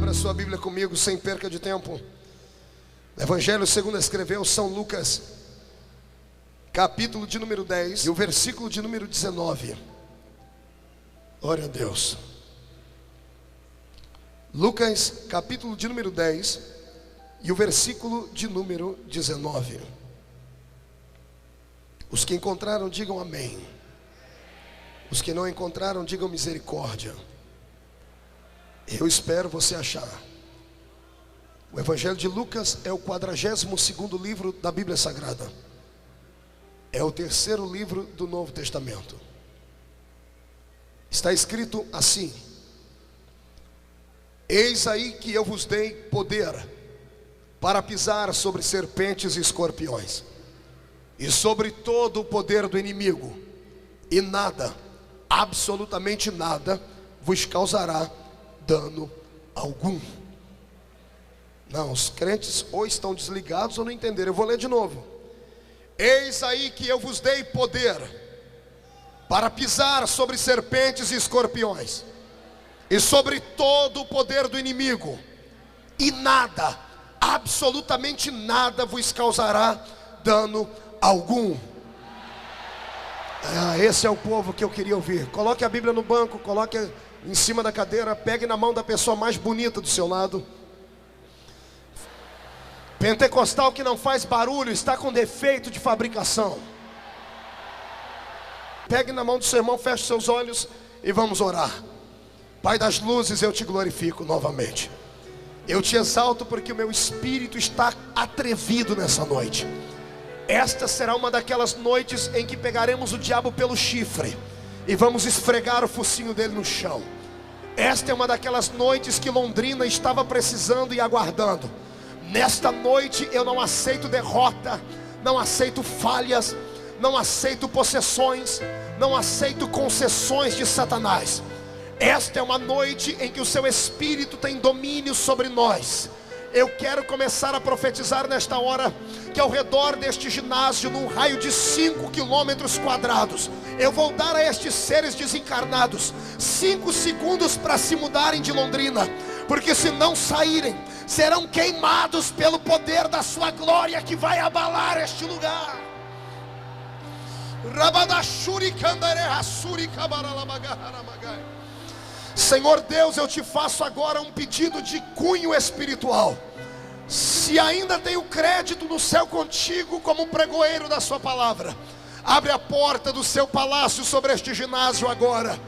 Abra sua Bíblia comigo, sem perca de tempo. Evangelho segundo escreveu São Lucas, capítulo de número 10 e o versículo de número 19. Glória a Deus. Lucas, capítulo de número 10 e o versículo de número 19. Os que encontraram, digam amém. Os que não encontraram, digam misericórdia. Eu espero você achar. O Evangelho de Lucas é o 42º livro da Bíblia Sagrada. É o terceiro livro do Novo Testamento. Está escrito assim: eis aí que eu vos dei poder para pisar sobre serpentes e escorpiões, e sobre todo o poder do inimigo, e nada, absolutamente nada, vos causará dano algum. Não, os crentes ou estão desligados ou não entenderam. Eu vou ler de novo. Eis aí que eu vos dei poder para pisar sobre serpentes e escorpiões, e sobre todo o poder do inimigo, e nada, absolutamente nada vos causará dano algum. Esse é o povo que eu queria ouvir. Coloque a Bíblia no banco, coloque em cima da cadeira, pegue na mão da pessoa mais bonita do seu lado. Pentecostal que não faz barulho está com defeito de fabricação. Pegue na mão do seu irmão, feche seus olhos e vamos orar. Pai das luzes, eu te glorifico novamente. Eu te exalto porque o meu espírito está atrevido nessa noite. Esta será uma daquelas noites em que pegaremos o diabo pelo chifre e vamos esfregar o focinho dele no chão. Esta é uma daquelas noites que Londrina estava precisando e aguardando. Nesta noite eu não aceito derrota, não aceito falhas, não aceito possessões, não aceito concessões de Satanás. Esta é uma noite em que o seu Espírito tem domínio sobre nós. Eu quero começar a profetizar nesta hora que ao redor deste ginásio, num raio de 5 quilômetros quadrados, eu vou dar a estes seres desencarnados 5 segundos para se mudarem de Londrina, porque se não saírem, serão queimados pelo poder da sua glória que vai abalar este lugar. Senhor Deus, eu te faço agora um pedido de cunho espiritual. Se ainda tenho crédito no céu contigo como pregoeiro da sua palavra, abre a porta do seu palácio sobre este ginásio agora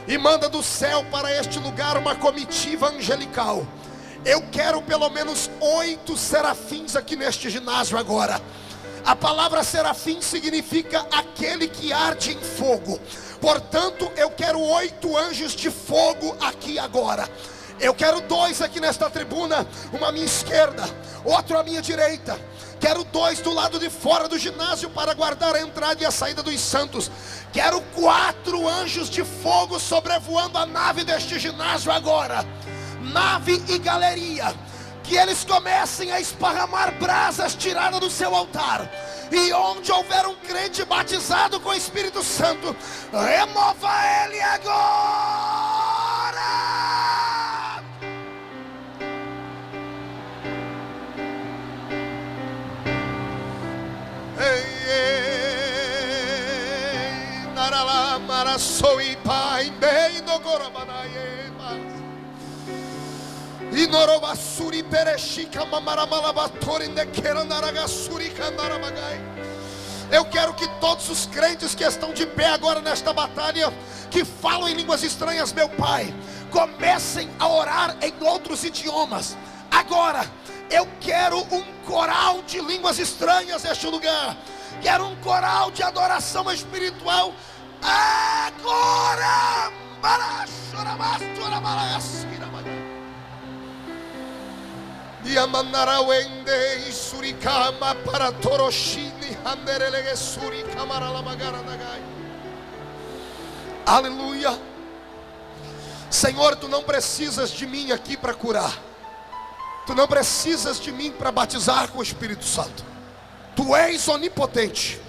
e manda do céu para este lugar uma comitiva angelical. Eu quero pelo menos 8 serafins aqui neste ginásio agora. A palavra serafim significa aquele que arde em fogo. Portanto, eu quero 8 anjos de fogo aqui agora. Eu quero 2 aqui nesta tribuna, uma à minha esquerda, outro à minha direita. Quero 2 do lado de fora do ginásio para guardar a entrada e a saída dos santos. Quero 4 anjos de fogo sobrevoando a nave deste ginásio agora. Nave e galeria. Que eles comecem a esparramar brasas tiradas do seu altar. E onde houver um crente batizado com o Espírito Santo, remova ele agora. Ei, ei, narala marasoi pai bem do corabanaie. Inorobasuri pereshika mamaramalabatori nequera naragasuri candaramagai. Eu quero que todos os crentes que estão de pé agora nesta batalha, que falam em línguas estranhas, meu Pai, comecem a orar em outros idiomas. Agora, eu quero um coral de línguas estranhas neste lugar. Quero um coral de adoração espiritual. Agora! Yamandarawende surikama para toroshini handerelege surikamara lamagara. Aleluia. Senhor, tu não precisas de mim aqui para curar. Tu não precisas de mim para batizar com o Espírito Santo. Tu és onipotente.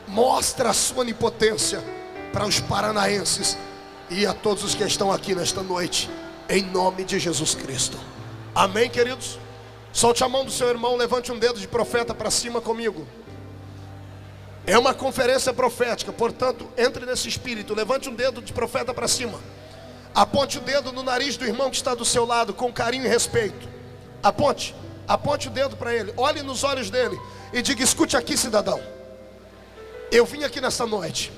Mostra a sua onipotência para os paranaenses e a todos os que estão aqui nesta noite. em nome de Jesus Cristo. Amém, queridos? Solte a mão do seu irmão, levante um dedo de profeta para cima comigo. É uma conferência profética, portanto, entre nesse espírito. Levante um dedo de profeta para cima. Aponte o dedo no nariz do irmão que está do seu lado, com carinho e respeito. Aponte o dedo para ele. Olhe nos olhos dele e diga: escute aqui, cidadão. Eu vim aqui nessa noite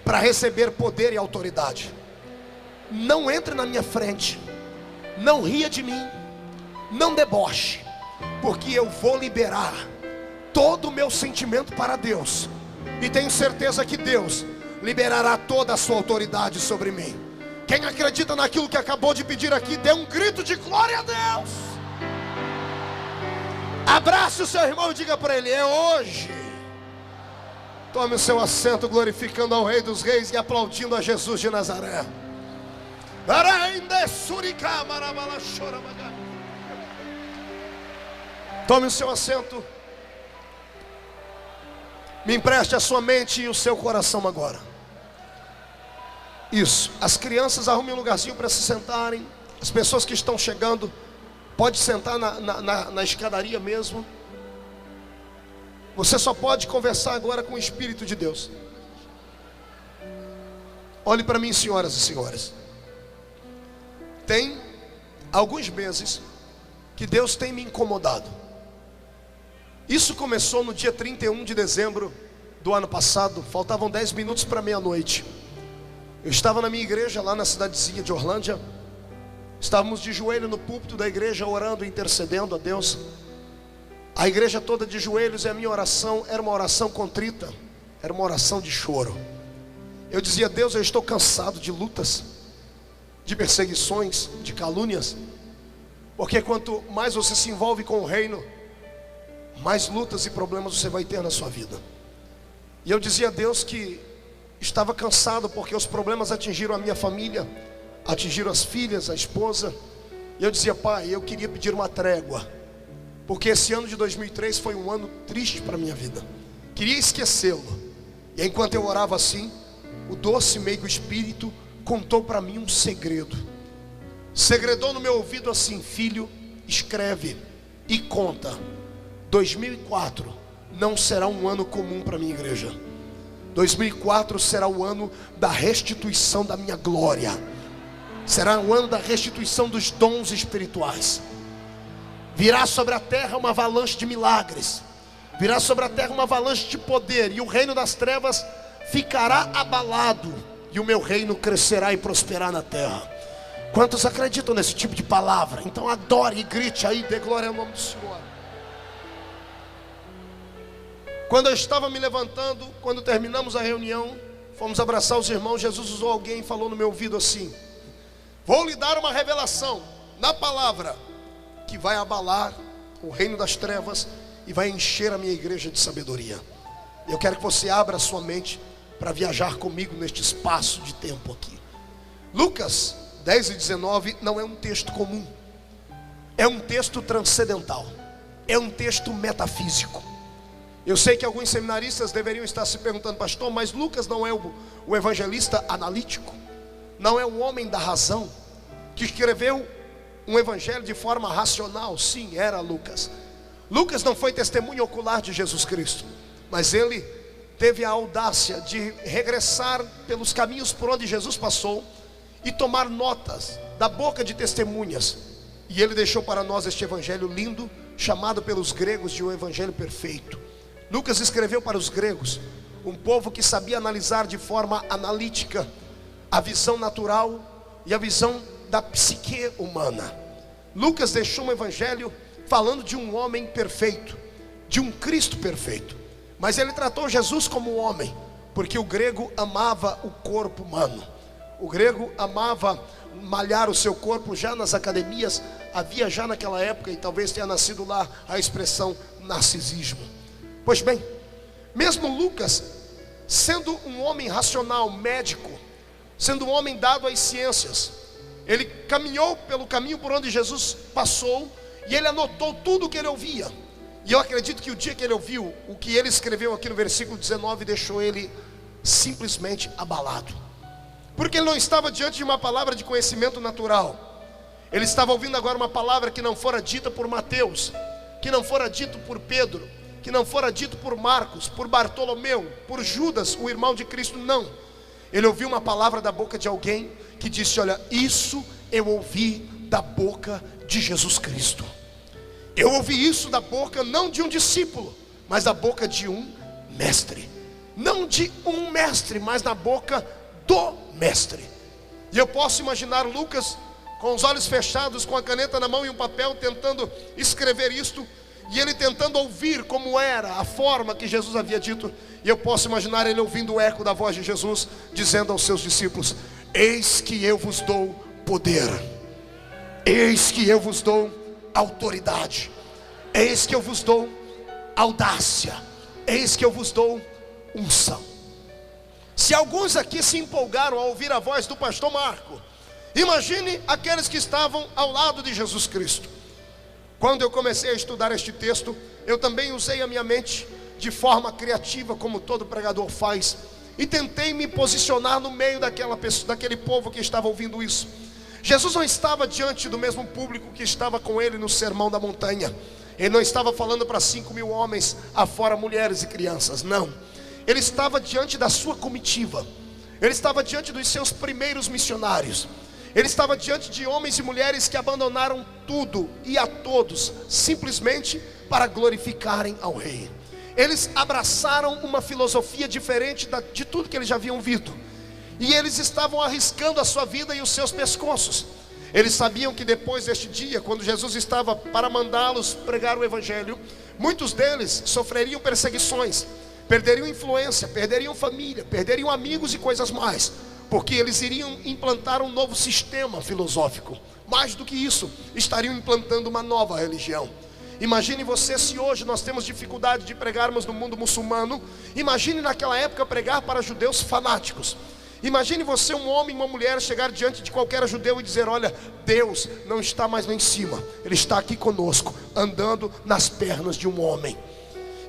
para receber poder e autoridade. Não entre na minha frente, não ria de mim, não deboche, porque eu vou liberar todo o meu sentimento para Deus, e tenho certeza que Deus liberará toda a sua autoridade sobre mim. Quem acredita naquilo que acabou de pedir aqui, dê um grito de glória a Deus. Abrace o seu irmão e diga para ele: é hoje. Tome o seu assento, glorificando ao Rei dos Reis e aplaudindo a Jesus de Nazaré. Tome o seu assento. Me empreste a sua mente e o seu coração agora. Isso. As crianças arrumem um lugarzinho para se sentarem. As pessoas que estão chegando, pode sentar na escadaria mesmo. Você só pode conversar agora com o Espírito de Deus. Olhe para mim, senhoras e senhores. Tem alguns meses que Deus tem me incomodado. Isso começou no dia 31 de dezembro do ano passado. Faltavam 10 minutos para meia-noite. Eu estava na minha igreja lá na cidadezinha de Orlândia. Estávamos de joelho no púlpito da igreja, orando e intercedendo a Deus. A igreja toda de joelhos, e a minha oração era uma oração contrita, era uma oração de choro. Eu dizia: Deus, eu estou cansado de lutas, de perseguições, de calúnias, porque quanto mais você se envolve com o reino, mais lutas e problemas você vai ter na sua vida. E eu dizia a Deus que estava cansado, porque os problemas atingiram a minha família, atingiram as filhas, a esposa. E eu dizia: Pai, eu queria pedir uma trégua, porque esse ano de 2003 foi um ano triste para a minha vida. Queria esquecê-lo. E enquanto eu orava assim, o doce meigo Espírito contou para mim um segredo. Segredou no meu ouvido assim: filho, escreve e conta. 2004 não será um ano comum para a minha igreja. 2004 será o ano da restituição da minha glória. Será o ano da restituição dos dons espirituais. Virá sobre a terra uma avalanche de milagres. Virá sobre a terra uma avalanche de poder. E o reino das trevas ficará abalado. E o meu reino crescerá e prosperará na terra. Quantos acreditam nesse tipo de palavra? Então adore e grite aí, dê glória ao nome do Senhor. Quando eu estava me levantando, quando terminamos a reunião, fomos abraçar os irmãos, Jesus usou alguém e falou no meu ouvido assim: vou lhe dar uma revelação na palavra que vai abalar o reino das trevas e vai encher a minha igreja de sabedoria. Eu quero que você abra a sua mente para viajar comigo neste espaço de tempo aqui. Lucas 10 e 19 não é um texto comum, é um texto transcendental, é um texto metafísico. Eu sei que alguns seminaristas deveriam estar se perguntando: pastor, mas Lucas não é o evangelista analítico? Não é um homem da razão, que escreveu um evangelho de forma racional? Sim, era Lucas. Lucas não foi testemunho ocular de Jesus Cristo, mas ele teve a audácia de regressar pelos caminhos por onde Jesus passou e tomar notas da boca de testemunhas. E ele deixou para nós este evangelho lindo, chamado pelos gregos de um evangelho perfeito. Lucas escreveu para os gregos, um povo que sabia analisar de forma analítica a visão natural e a visão da psique humana. Lucas deixou um evangelho falando de um homem perfeito, de um Cristo perfeito. Mas ele tratou Jesus como homem, porque o grego amava o corpo humano. O grego amava malhar o seu corpo. Já nas academias havia já naquela época, e talvez tenha nascido lá, a expressão narcisismo. Pois bem, mesmo Lucas, sendo um homem racional, médico, sendo um homem dado às ciências, ele caminhou pelo caminho por onde Jesus passou, e ele anotou tudo o que ele ouvia. E eu acredito que o dia que ele ouviu o que ele escreveu aqui no versículo 19, deixou ele simplesmente abalado, porque ele não estava diante de uma palavra de conhecimento natural, Ele estava ouvindo agora uma palavra que não fora dita por Mateus, que não fora dito por Pedro, que não fora dito por Marcos, por Bartolomeu, por Judas, o irmão de Cristo, não. Ele ouviu uma palavra da boca de alguém que disse: olha, isso eu ouvi da boca de Jesus Cristo. Eu ouvi isso da boca não de um discípulo, mas da boca de um mestre. Não de um mestre, mas na boca do mestre. E eu posso imaginar Lucas com os olhos fechados, com a caneta na mão e um papel, tentando escrever isto, e ele tentando ouvir como era a forma que Jesus havia dito. E eu posso imaginar ele ouvindo o eco da voz de Jesus, dizendo aos seus discípulos: eis que eu vos dou poder, eis que eu vos dou autoridade, eis que eu vos dou audácia, eis que eu vos dou unção. Se alguns aqui se empolgaram ao ouvir a voz do pastor Marco, imagine aqueles que estavam ao lado de Jesus Cristo. Quando eu comecei a estudar este texto, eu também usei a minha mente de forma criativa, como todo pregador faz, e tentei me posicionar no meio daquele povo que estava ouvindo isso. Jesus não estava diante do mesmo público que estava com ele no Sermão da Montanha. Ele não estava falando para 5.000 homens, afora mulheres e crianças, não. Ele estava diante da sua comitiva. Ele estava diante dos seus primeiros missionários. Ele estava diante de homens e mulheres que abandonaram tudo e a todos, simplesmente para glorificarem ao Rei. Eles abraçaram uma filosofia diferente de tudo que eles já haviam visto. E eles estavam arriscando a sua vida e os seus pescoços. Eles sabiam que depois deste dia, quando Jesus estava para mandá-los pregar o Evangelho, muitos deles sofreriam perseguições, perderiam influência, perderiam família, perderiam amigos e coisas mais, porque eles iriam implantar um novo sistema filosófico. Mais do que isso, estariam implantando uma nova religião. Imagine você, se hoje nós temos dificuldade de pregarmos no mundo muçulmano, imagine naquela época pregar para judeus fanáticos. Imagine você, um homem e uma mulher, chegar diante de qualquer judeu e dizer: olha, Deus não está mais lá em cima, Ele está aqui conosco, andando nas pernas de um homem.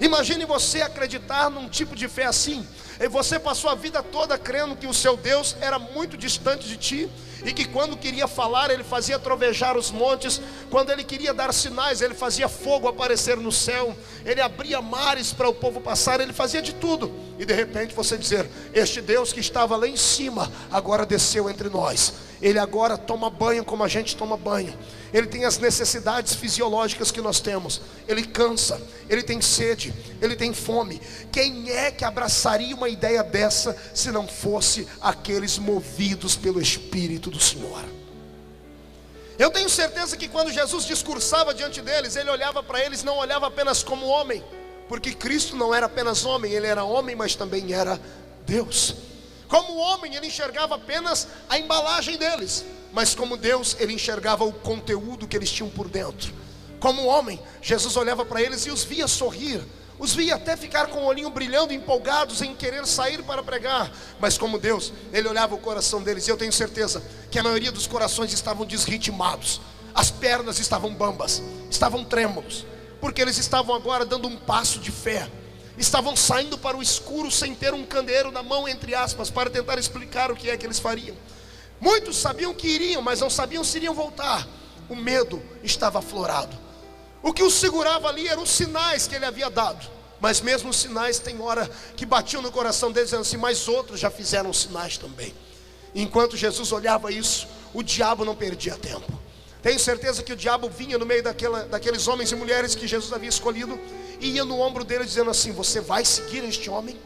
Imagine você acreditar num tipo de fé assim. E você passou a vida toda crendo que o seu Deus era muito distante de ti, e que quando queria falar, Ele fazia trovejar os montes. Quando Ele queria dar sinais, Ele fazia fogo aparecer no céu, Ele abria mares para o povo passar, Ele fazia de tudo. E de repente você dizer: este Deus que estava lá em cima, agora desceu entre nós. Ele agora toma banho como a gente toma banho. Ele tem as necessidades fisiológicas que nós temos. Ele cansa, ele tem sede, ele tem fome. Quem é que abraçaria uma ideia dessa, se não fosse aqueles movidos pelo Espírito do Senhor? Eu tenho certeza que quando Jesus discursava diante deles, Ele olhava para eles, não olhava apenas como homem, porque Cristo não era apenas homem, Ele era homem, mas também era Deus. Como homem, Ele enxergava apenas a embalagem deles, mas como Deus, Ele enxergava o conteúdo que eles tinham por dentro. Como homem, Jesus olhava para eles e os via sorrir, os via até ficar com o olhinho brilhando, empolgados em querer sair para pregar. Mas como Deus, Ele olhava o coração deles, e eu tenho certeza que a maioria dos corações estavam desritmados. As pernas estavam bambas, estavam trêmulos, porque eles estavam agora dando um passo de fé. Estavam saindo para o escuro sem ter um candeeiro na mão, entre aspas, para tentar explicar o que é que eles fariam. Muitos sabiam que iriam, mas não sabiam se iriam voltar. O medo estava aflorado. O que os segurava ali eram os sinais que Ele havia dado. Mas mesmo os sinais, tem hora que batiam no coração deles, dizendo assim: mas outros já fizeram sinais também. E enquanto Jesus olhava isso, o diabo não perdia tempo. Tenho certeza que o diabo vinha no meio daqueles homens e mulheres que Jesus havia escolhido, e ia no ombro dele dizendo assim: você vai seguir este homem?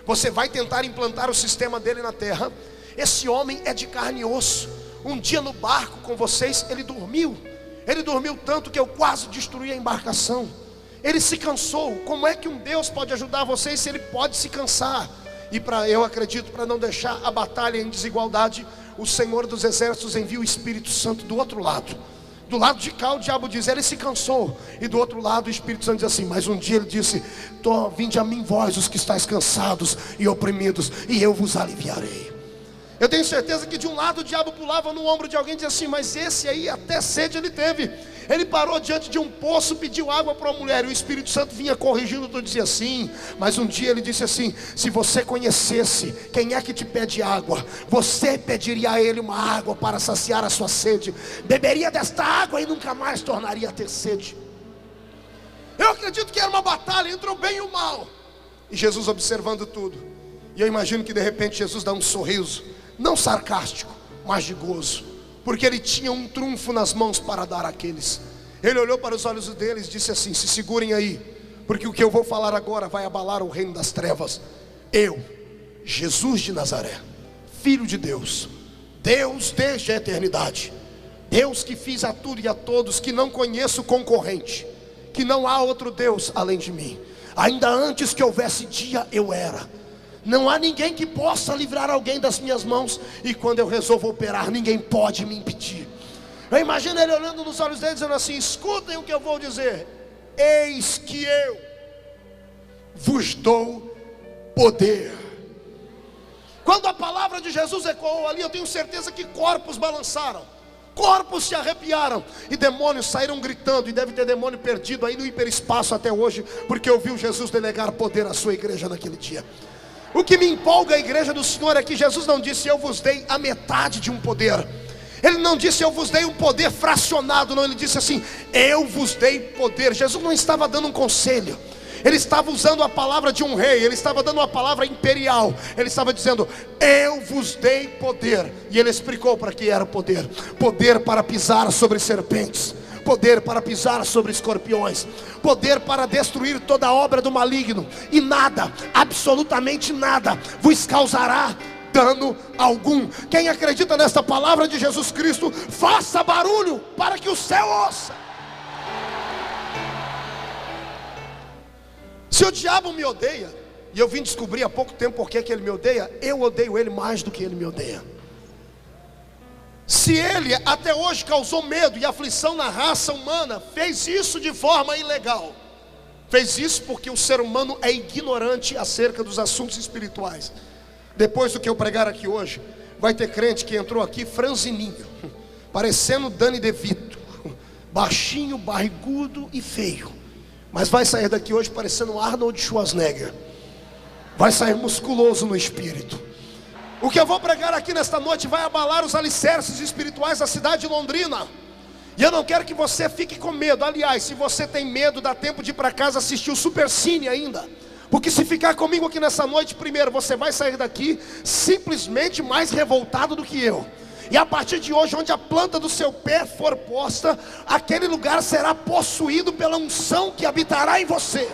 Você vai tentar implantar o sistema dele na terra? Esse homem é de carne e osso. Um dia no barco com vocês, ele dormiu tanto que eu quase destruí a embarcação. Ele se cansou. Como é que um Deus pode ajudar vocês se Ele pode se cansar? E eu acredito, para não deixar a batalha em desigualdade, o Senhor dos Exércitos envia o Espírito Santo do outro lado. Do lado de cá o diabo diz: ele se cansou. E do outro lado o Espírito Santo diz assim: mas um dia ele disse: vinde a mim vós os que estáis cansados e oprimidos, e eu vos aliviarei. Eu tenho certeza que de um lado o diabo pulava no ombro de alguém e dizia assim: mas esse aí até sede ele teve. Ele parou diante de um poço, pediu água para uma mulher, e o Espírito Santo vinha corrigindo tudo, dizia assim. Mas um dia ele disse assim: se você conhecesse quem é que te pede água, você pediria a ele uma água para saciar a sua sede, beberia desta água e nunca mais tornaria a ter sede. Eu acredito que era uma batalha entre o bem e o mal, e Jesus observando tudo. E eu imagino que de repente Jesus dá um sorriso, não sarcástico, mas de gozo, porque ele tinha um trunfo nas mãos para dar àqueles. Ele olhou para os olhos deles e disse assim: se segurem aí, porque o que eu vou falar agora vai abalar o reino das trevas. Eu, Jesus de Nazaré, Filho de Deus, Deus desde a eternidade, Deus que fiz a tudo e a todos, que não conheço concorrente, que não há outro Deus além de mim. Ainda antes que houvesse dia eu era. Não há ninguém que possa livrar alguém das minhas mãos, e quando eu resolvo operar, ninguém pode me impedir. Eu imagino ele olhando nos olhos dele, dizendo assim: escutem o que eu vou dizer. Eis que eu vos dou poder. Quando a palavra de Jesus ecoou ali, eu tenho certeza que corpos balançaram, corpos se arrepiaram, e demônios saíram gritando. E deve ter demônio perdido aí no hiperespaço até hoje, porque ouviu Jesus delegar poder à sua igreja naquele dia. O que me empolga a igreja do Senhor é que Jesus não disse: eu vos dei a metade de um poder. Ele não disse: eu vos dei um poder fracionado. Não, ele disse assim: eu vos dei poder. Jesus não estava dando um conselho, ele estava usando a palavra de um rei, ele estava dando uma palavra imperial. Ele estava dizendo: eu vos dei poder. E ele explicou para que era poder: poder para pisar sobre serpentes, poder para pisar sobre escorpiões, poder para destruir toda a obra do maligno, e nada, absolutamente nada, vos causará dano algum. Quem acredita nesta palavra de Jesus Cristo, faça barulho para que o céu ouça. Se o diabo me odeia, e eu vim descobrir há pouco tempo por que ele me odeia, eu odeio ele mais do que ele me odeia. Se ele até hoje causou medo e aflição na raça humana, fez isso de forma ilegal, fez isso porque o ser humano é ignorante acerca dos assuntos espirituais. Depois do que eu pregar aqui hoje, vai ter crente que entrou aqui franzininho, parecendo Danny DeVito, baixinho, barrigudo e feio, mas vai sair daqui hoje parecendo Arnold Schwarzenegger, vai sair musculoso no espírito. O que eu vou pregar aqui nesta noite vai abalar os alicerces espirituais da cidade de Londrina. E eu não quero que você fique com medo. Aliás, se você tem medo, dá tempo de ir para casa assistir o Super Cine ainda. Porque se ficar comigo aqui nessa noite, primeiro, você vai sair daqui simplesmente mais revoltado do que eu. E a partir de hoje, onde a planta do seu pé for posta, aquele lugar será possuído pela unção que habitará em você.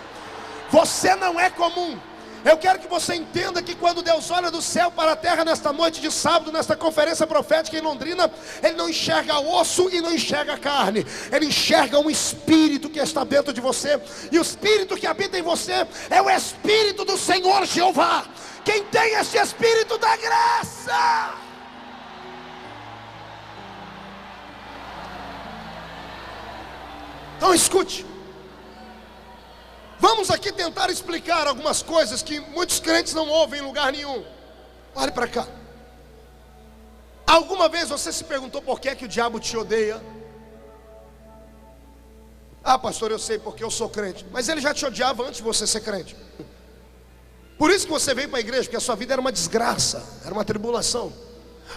Você não é comum. Eu quero que você entenda que quando Deus olha do céu para a terra nesta noite de sábado, nesta conferência profética em Londrina, Ele não enxerga osso e não enxerga carne, Ele enxerga um Espírito que está dentro de você. E o Espírito que habita em você é o Espírito do Senhor Jeová. Quem tem esse Espírito da graça? Então escute. Vamos aqui tentar explicar algumas coisas que muitos crentes não ouvem em lugar nenhum. Olhe para cá. Alguma vez você se perguntou por que é que o diabo te odeia? Ah, pastor, eu sei porque eu sou crente. Mas ele já te odiava antes de você ser crente. Por isso que você veio para a igreja, porque a sua vida era uma desgraça, era uma tribulação.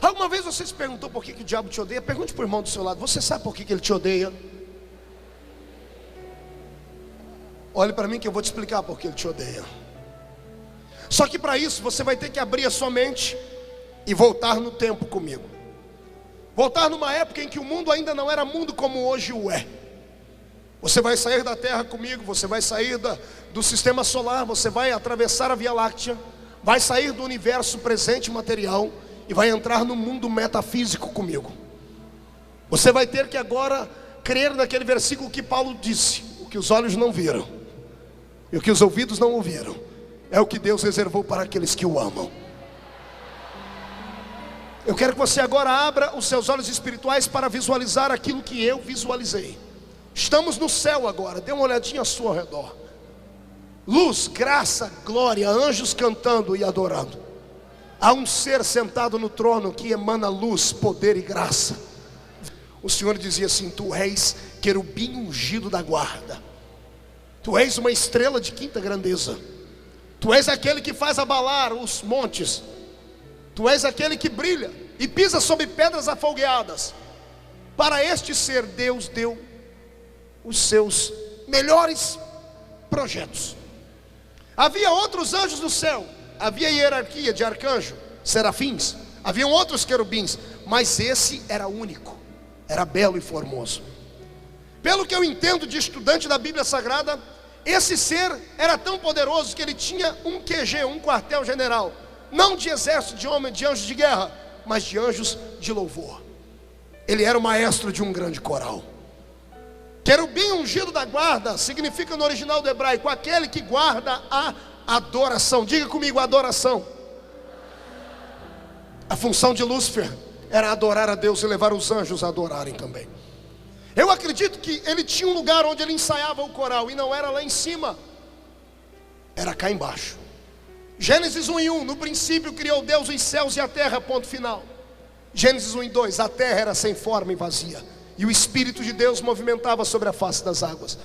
Alguma vez você se perguntou por que o diabo te odeia? Pergunte para o irmão do seu lado: você sabe por que ele te odeia? Olhe para mim que eu vou te explicar por que ele te odeia. Só que para isso você vai ter que abrir a sua mente e voltar no tempo comigo. Voltar numa época em que o mundo ainda não era mundo como hoje o é. Você vai sair da terra comigo, você vai sair do sistema solar, você vai atravessar a Via Láctea, vai sair do universo presente material e vai entrar no mundo metafísico comigo. Você vai ter que agora crer naquele versículo que Paulo disse: o que os olhos não viram e o que os ouvidos não ouviram é o que Deus reservou para aqueles que o amam. Eu quero que você agora abra os seus olhos espirituais para visualizar aquilo que eu visualizei. Estamos no céu agora, dê uma olhadinha ao seu redor. Luz, graça, glória, anjos cantando e adorando. há um ser sentado no trono que emana luz, poder e graça. O Senhor dizia assim: tu és querubim ungido da guarda, tu és uma estrela de quinta grandeza, tu és aquele que faz abalar os montes, tu és aquele que brilha e pisa sobre pedras afogueadas. Para este ser Deus deu os seus melhores projetos. Havia outros anjos no céu, havia hierarquia de arcanjo, serafins, haviam outros querubins, mas esse era único, era belo e formoso. Pelo que eu entendo de estudante da Bíblia Sagrada, esse ser era tão poderoso que ele tinha um QG, um quartel-general, não de exército de homens, de anjos de guerra, mas de anjos de louvor. Ele era o maestro de um grande coral. Querubim ungido da guarda significa no original do hebraico aquele que guarda a adoração. Diga comigo, adoração. A função de Lúcifer era adorar a Deus e levar os anjos a adorarem também. Eu acredito que ele tinha um lugar onde ele ensaiava o coral, e não era lá em cima, era cá embaixo. Gênesis 1:1, no princípio criou Deus os céus e a terra, ponto final. Gênesis 1:2, a terra era sem forma e vazia, e o Espírito de Deus movimentava sobre a face das águas.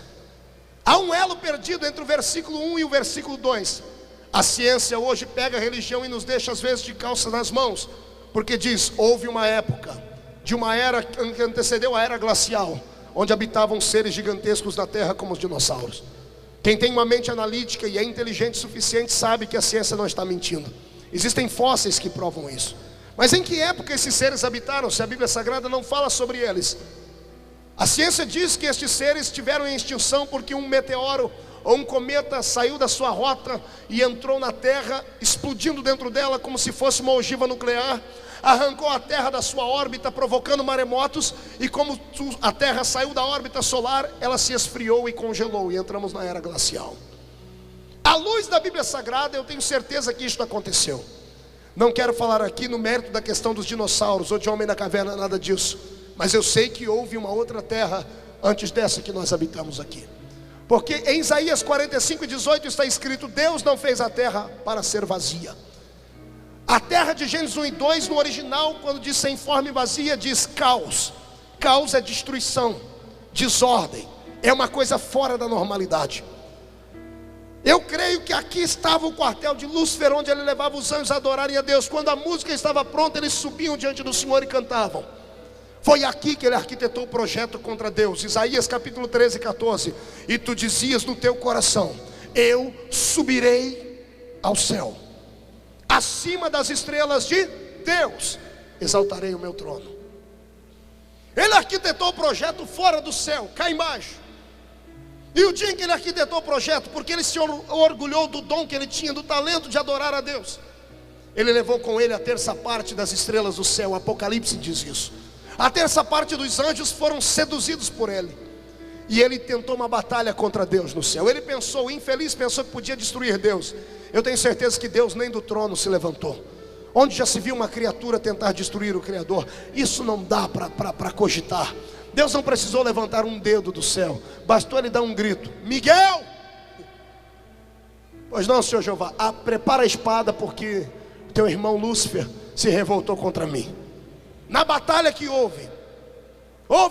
Há um elo perdido entre o versículo 1 e o versículo 2. A ciência hoje pega a religião e nos deixa às vezes de calça nas mãos, porque diz: houve uma época de uma era que antecedeu a era glacial, onde habitavam seres gigantescos na terra como os dinossauros. Quem tem uma mente analítica e é inteligente o suficiente sabe que a ciência não está mentindo. Existem fósseis que provam isso. Mas em que época esses seres habitaram, se a Bíblia Sagrada não fala sobre eles? A ciência diz que estes seres tiveram em extinção porque um meteoro ou um cometa saiu da sua rota e entrou na terra, explodindo dentro dela como se fosse uma ogiva nuclear, arrancou a terra da sua órbita, provocando maremotos, e como a terra saiu da órbita solar, ela se esfriou e congelou, e entramos na era glacial. À luz da Bíblia Sagrada, eu tenho certeza que isto aconteceu. Não quero falar aqui no mérito da questão dos dinossauros ou de homem na caverna, nada disso, mas eu sei que houve uma outra terra antes dessa que nós habitamos aqui. Porque em Isaías 45:18 está escrito: Deus não fez a terra para ser vazia. A terra de Gênesis 1:2 no original, quando diz sem forma e vazia, diz caos. Caos é destruição, desordem, é uma coisa fora da normalidade. Eu creio que aqui estava o quartel de Lúcifer, onde ele levava os anjos a adorarem a Deus. Quando a música estava pronta, eles subiam diante do Senhor e cantavam. Foi aqui que ele arquitetou o projeto contra Deus. Isaías capítulo 13:14. E tu dizias no teu coração: eu subirei ao céu, acima das estrelas de Deus exaltarei o meu trono. Ele arquitetou o projeto fora do céu, cá embaixo. E o dia em que ele arquitetou o projeto, porque ele se orgulhou do dom que ele tinha, do talento de adorar a Deus, ele levou com ele a terça parte das estrelas do céu. Apocalipse diz isso. A terça parte dos anjos foram seduzidos por ele, e ele tentou uma batalha contra Deus no céu. Ele pensou, o infeliz pensou que podia destruir Deus. Eu tenho certeza que Deus nem do trono se levantou. Onde já se viu uma criatura tentar destruir o Criador? Isso não dá para cogitar. Deus não precisou levantar um dedo do céu, bastou ele dar um grito: Miguel! Pois não, Senhor Jeová, prepara a espada, porque o teu irmão Lúcifer se revoltou contra mim. Na batalha que houve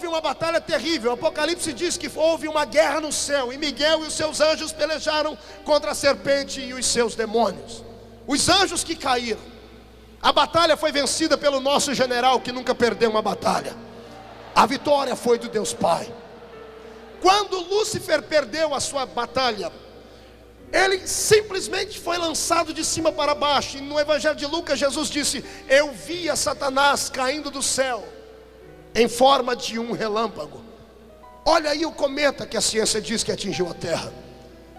uma batalha terrível. O Apocalipse diz que houve uma guerra no céu, e Miguel e os seus anjos pelejaram contra a serpente e os seus demônios. Os anjos que caíram. A batalha foi vencida pelo nosso general, que nunca perdeu uma batalha. A vitória foi do Deus Pai. Quando Lúcifer perdeu a sua batalha, ele simplesmente foi lançado de cima para baixo. E no Evangelho de Lucas, Jesus disse: eu via Satanás caindo do céu em forma de um relâmpago. Olha aí o cometa que a ciência diz que atingiu a terra.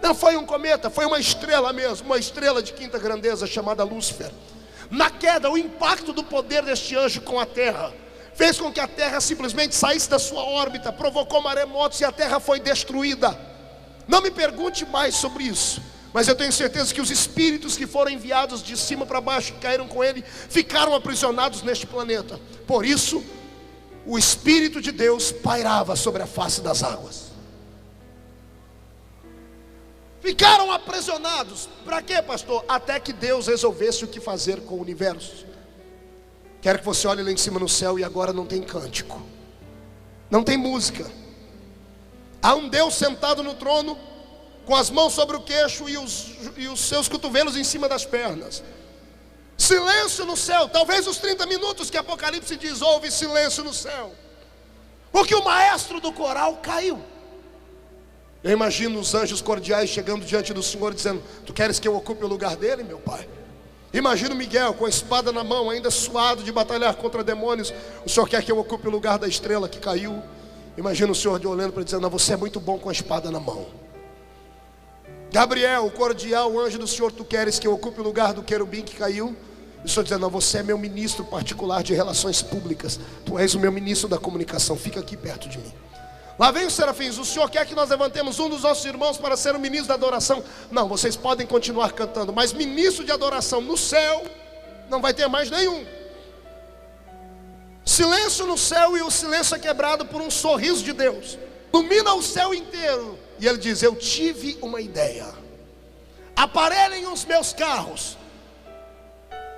Não foi um cometa, foi uma estrela mesmo, uma estrela de quinta grandeza chamada Lúcifer. Na queda, o impacto do poder deste anjo com a terra fez com que a terra simplesmente saísse da sua órbita, provocou maremotos e a terra foi destruída. Não me pergunte mais sobre isso, mas eu tenho certeza que os espíritos que foram enviados de cima para baixo, que caíram com ele, ficaram aprisionados neste planeta. Por isso, o Espírito de Deus pairava sobre a face das águas. Ficaram aprisionados. Para quê, pastor? Até que Deus resolvesse o que fazer com o universo. Quero que você olhe lá em cima no céu e agora não tem cântico, não tem música. Há um Deus sentado no trono, com as mãos sobre o queixo e os seus cotovelos em cima das pernas. Silêncio no céu. Talvez os 30 minutos que Apocalipse diz, houve silêncio no céu, porque o maestro do coral caiu. Eu imagino os anjos cordiais chegando diante do Senhor dizendo: tu queres que eu ocupe o lugar dele, meu pai? Imagino Miguel com a espada na mão, ainda suado de batalhar contra demônios. O Senhor quer que eu ocupe o lugar da estrela que caiu? Imagino o Senhor olhando para dizer: não, você é muito bom com a espada na mão. Gabriel, o cordial, o anjo do Senhor, tu queres que eu ocupe o lugar do querubim que caiu? E o Senhor dizendo: não, você é meu ministro particular de relações públicas, tu és o meu ministro da comunicação, fica aqui perto de mim. Lá vem os serafins: o Senhor quer que nós levantemos um dos nossos irmãos para ser o ministro da adoração? Não, vocês podem continuar cantando, mas ministro de adoração no céu não vai ter mais nenhum. Silêncio no céu, e o silêncio é quebrado por um sorriso de Deus. Ilumina o céu inteiro. E ele diz: eu tive uma ideia. Aparelhem os meus carros.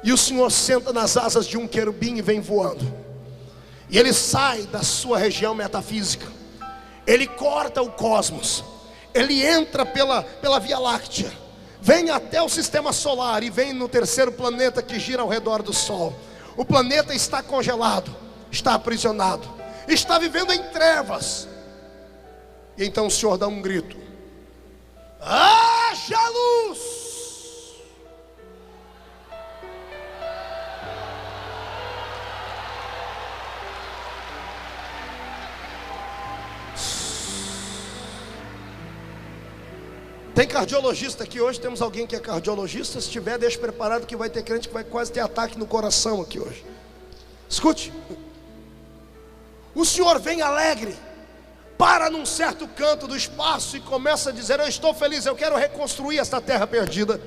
E o Senhor senta nas asas de um querubim e vem voando. E ele sai da sua região metafísica. Ele corta o cosmos. Ele entra pela Via Láctea, vem até o sistema solar e vem no terceiro planeta que gira ao redor do Sol. O planeta está congelado, está aprisionado, está vivendo em trevas. E então o Senhor dá um grito: haja luz! Tem cardiologista aqui hoje? Temos alguém que é cardiologista? Se tiver, deixa preparado que vai ter crente que vai quase ter ataque no coração aqui hoje. Escute. O Senhor vem alegre, para num certo canto do espaço e começa a dizer: eu estou feliz, eu quero reconstruir esta terra perdida.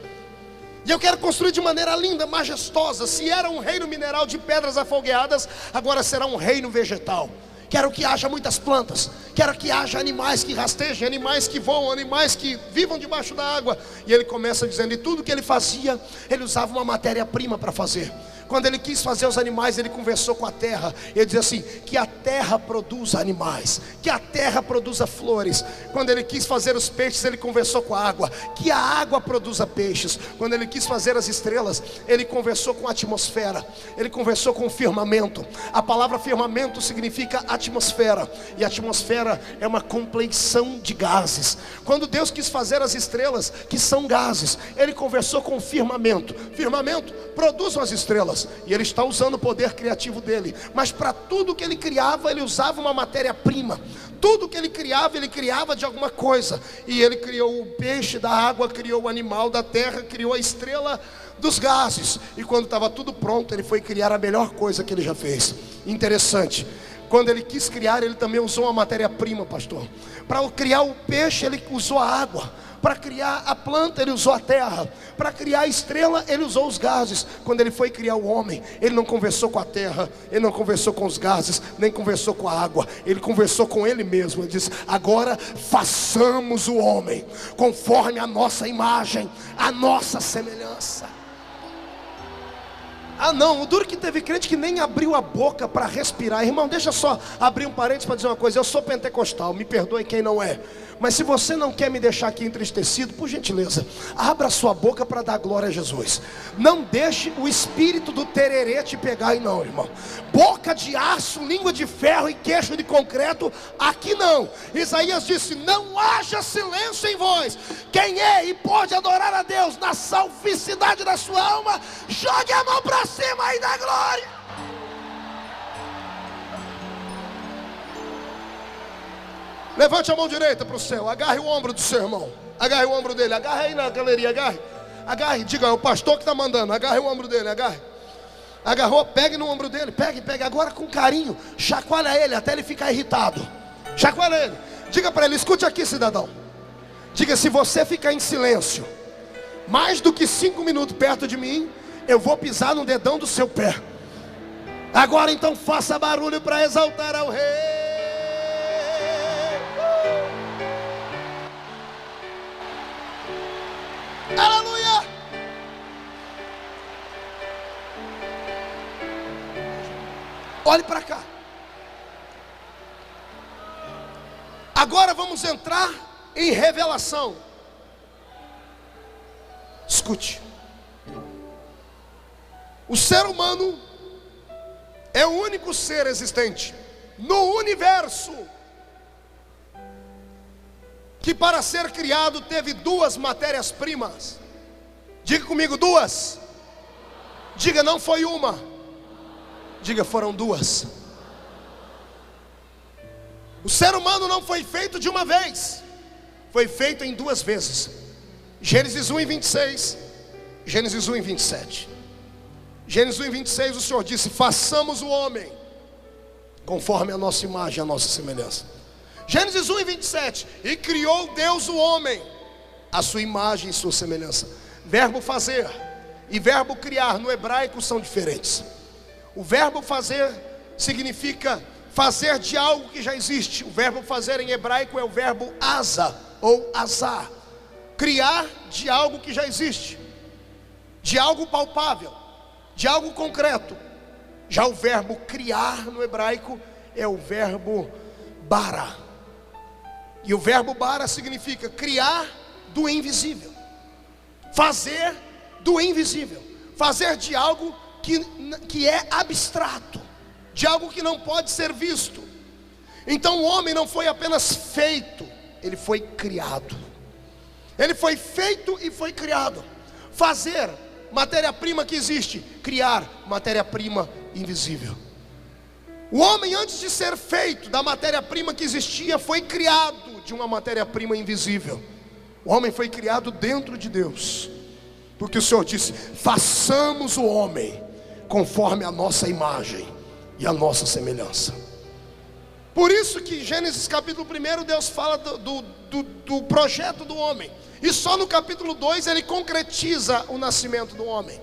E eu quero construir de maneira linda, majestosa. Se era um reino mineral de pedras afogueadas, agora será um reino vegetal. Quero que haja muitas plantas, quero que haja animais que rastejem, animais que voam, animais que vivam debaixo da água. E ele começa dizendo: e tudo que ele fazia, ele usava uma matéria-prima para fazer. Quando ele quis fazer os animais, ele conversou com a terra. Ele dizia assim: que a terra produza animais, que a terra produza flores. Quando ele quis fazer os peixes, ele conversou com a água, que a água produza peixes. Quando ele quis fazer as estrelas, ele conversou com a atmosfera, ele conversou com o firmamento. A palavra firmamento significa atmosfera, e a atmosfera é uma compleição de gases. Quando Deus quis fazer as estrelas, que são gases, ele conversou com o firmamento. Firmamento produz as estrelas. E ele está usando o poder criativo dele. Mas para tudo que ele criava, ele usava uma matéria-prima. Tudo que ele criava de alguma coisa. E ele criou o peixe da água, criou o animal da terra, criou a estrela dos gases. E quando estava tudo pronto, ele foi criar a melhor coisa que ele já fez. Interessante. Quando ele quis criar, ele também usou uma matéria-prima, pastor. Para criar o peixe, ele usou a água. Para criar a planta, ele usou a terra. Para criar a estrela, ele usou os gases. Quando ele foi criar o homem, ele não conversou com a terra, ele não conversou com os gases, nem conversou com a água. Ele conversou com ele mesmo. Ele disse: agora façamos o homem conforme a nossa imagem, a nossa semelhança. Ah não, o duro que teve crente que nem abriu a boca para respirar. Irmão, deixa só abrir um parênteses para dizer uma coisa. Eu sou pentecostal, me perdoe quem não é. Mas se você não quer me deixar aqui entristecido, por gentileza, abra sua boca para dar glória a Jesus. Não deixe o espírito do tererê te pegar aí não, irmão. Boca de aço, língua de ferro e queixo de concreto, aqui não. Isaías disse: não haja silêncio em vós. Quem é e pode adorar a Deus na salvicidade da sua alma, jogue a mão para cima e dá glória. Levante a mão direita para o céu. Agarre o ombro do seu irmão. Agarre o ombro dele. Agarre aí na galeria. Agarre. Agarre. Diga: é o pastor que está mandando. Agarre o ombro dele. Agarre. Agarrou. Pegue no ombro dele. Pegue. Agora com carinho. Chacoalha ele até ele ficar irritado. Chacoalha ele. Diga para ele: escute aqui, cidadão. Diga: se você ficar em silêncio mais do que 5 minutos perto de mim, eu vou pisar no dedão do seu pé. Agora então faça barulho para exaltar ao rei. Olhe para cá. Agora vamos entrar em revelação. Escute. O ser humano é o único ser existente no universo que, para ser criado, teve duas matérias-primas. Diga comigo, duas. Diga, não foi uma. Diga, foram duas. O ser humano não foi feito de uma vez, foi feito em duas vezes. Gênesis 1 e 26, Gênesis 1 e 27. Gênesis 1 e 26, o Senhor disse: façamos o homem conforme a nossa imagem, a nossa semelhança. Gênesis 1 e 27, e criou Deus o homem, a sua imagem e sua semelhança. Verbo fazer e verbo criar no hebraico são diferentes. O verbo fazer significa fazer de algo que já existe. O verbo fazer em hebraico é o verbo asa ou azar. Criar de algo que já existe, de algo palpável, de algo concreto. Já o verbo criar no hebraico é o verbo bara. E o verbo bara significa criar do invisível, fazer do invisível, fazer de algo que é abstrato, de algo que não pode ser visto. Então o homem não foi apenas feito, ele foi criado. Ele foi feito e foi criado. Fazer, matéria-prima que existe. Criar, matéria-prima invisível. O homem, antes de ser feito da matéria-prima que existia, foi criado de uma matéria-prima invisível. O homem foi criado dentro de Deus, porque o Senhor disse: façamos o homem conforme a nossa imagem e a nossa semelhança. Por isso que Gênesis capítulo 1 Deus fala do projeto do homem. E só no capítulo 2 ele concretiza o nascimento do homem.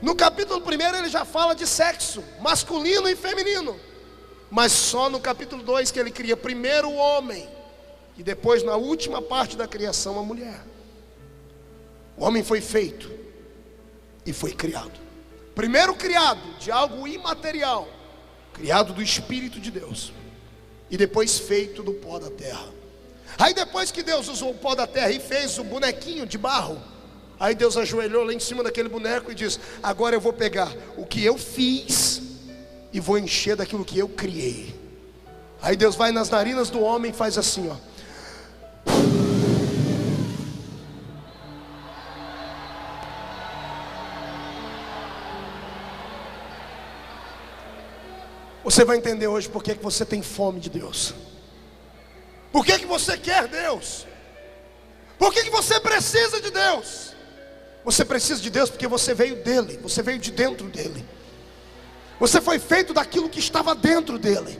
No capítulo 1 ele já fala de sexo masculino e feminino. Mas só no capítulo 2 que ele cria primeiro o homem, e depois na última parte da criação a mulher. O homem foi feito e foi criado. Primeiro criado de algo imaterial, criado do Espírito de Deus, e depois feito do pó da terra. Aí depois que Deus usou o pó da terra e fez o bonequinho de barro, aí Deus ajoelhou lá em cima daquele boneco e disse: agora eu vou pegar o que eu fiz e vou encher daquilo que eu criei. Aí Deus vai nas narinas do homem e faz assim, ó. Você vai entender hoje por que você tem fome de Deus. Por que você quer Deus? Por que você precisa de Deus? Você precisa de Deus porque você veio dele. Você veio de dentro dele. Você foi feito daquilo que estava dentro dele.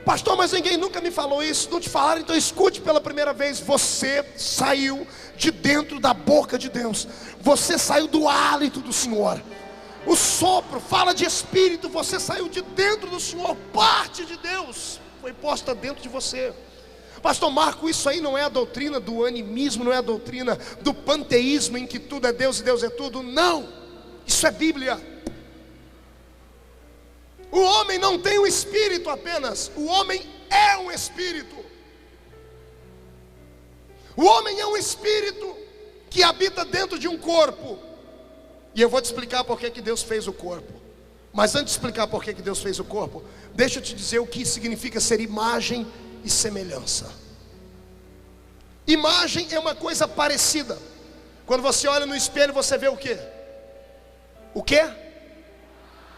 Pastor, mas ninguém nunca me falou isso. Não te falaram, então escute pela primeira vez. Você saiu de dentro da boca de Deus. Você saiu do hálito do Senhor. O sopro fala de espírito. Você saiu de dentro do Senhor. Parte de Deus foi posta dentro de você. Pastor Marco, isso aí não é a doutrina do animismo, não é a doutrina do panteísmo em que tudo é Deus e Deus é tudo. Não, isso é Bíblia. O homem não tem um espírito apenas, o homem é um espírito. O homem é um espírito que habita dentro de um corpo. E eu vou te explicar por que Deus fez o corpo. Mas antes de explicar por que Deus fez o corpo, deixa eu te dizer o que significa ser imagem e semelhança. Imagem é uma coisa parecida. Quando você olha no espelho, você vê o quê? O quê?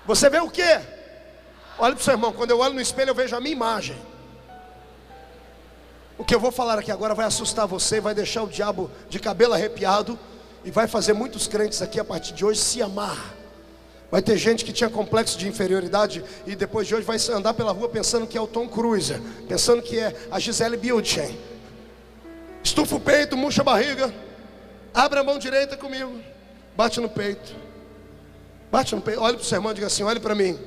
Você vê o quê? Olha para o seu irmão, quando eu olho no espelho eu vejo a minha imagem. O que eu vou falar aqui agora vai assustar você, vai deixar o diabo de cabelo arrepiado, e vai fazer muitos crentes aqui a partir de hoje se amar. Vai ter gente que tinha complexo de inferioridade e depois de hoje vai andar pela rua pensando que é o Tom Cruise, pensando que é a Gisele Bündchen. Estufa o peito, murcha a barriga, abre a mão direita comigo, bate no peito. Bate no peito, olha para o seu irmão e diga assim: olhe para mim.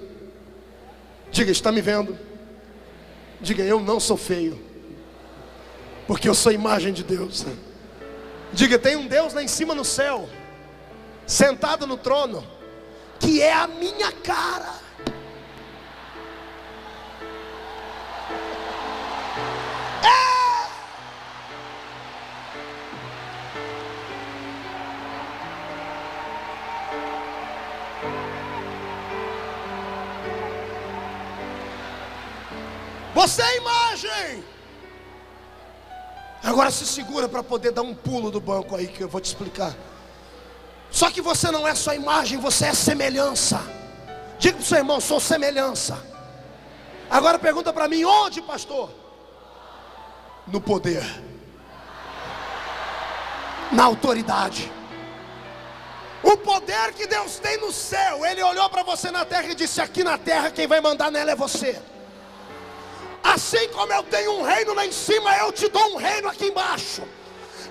Diga: está me vendo? Diga: eu não sou feio, porque eu sou imagem de Deus. Diga: tem um Deus lá em cima no céu, sentado no trono, que é a minha cara. Você é imagem. Agora se segura para poder dar um pulo do banco aí que eu vou te explicar. Só que você não é só imagem, você é semelhança. Diga para o seu irmão, sou semelhança. Agora pergunta para mim, onde, pastor? No poder, na autoridade. O poder que Deus tem no céu. Ele olhou para você na terra e disse: aqui na terra quem vai mandar nela é você. Assim como eu tenho um reino lá em cima, eu te dou um reino aqui embaixo.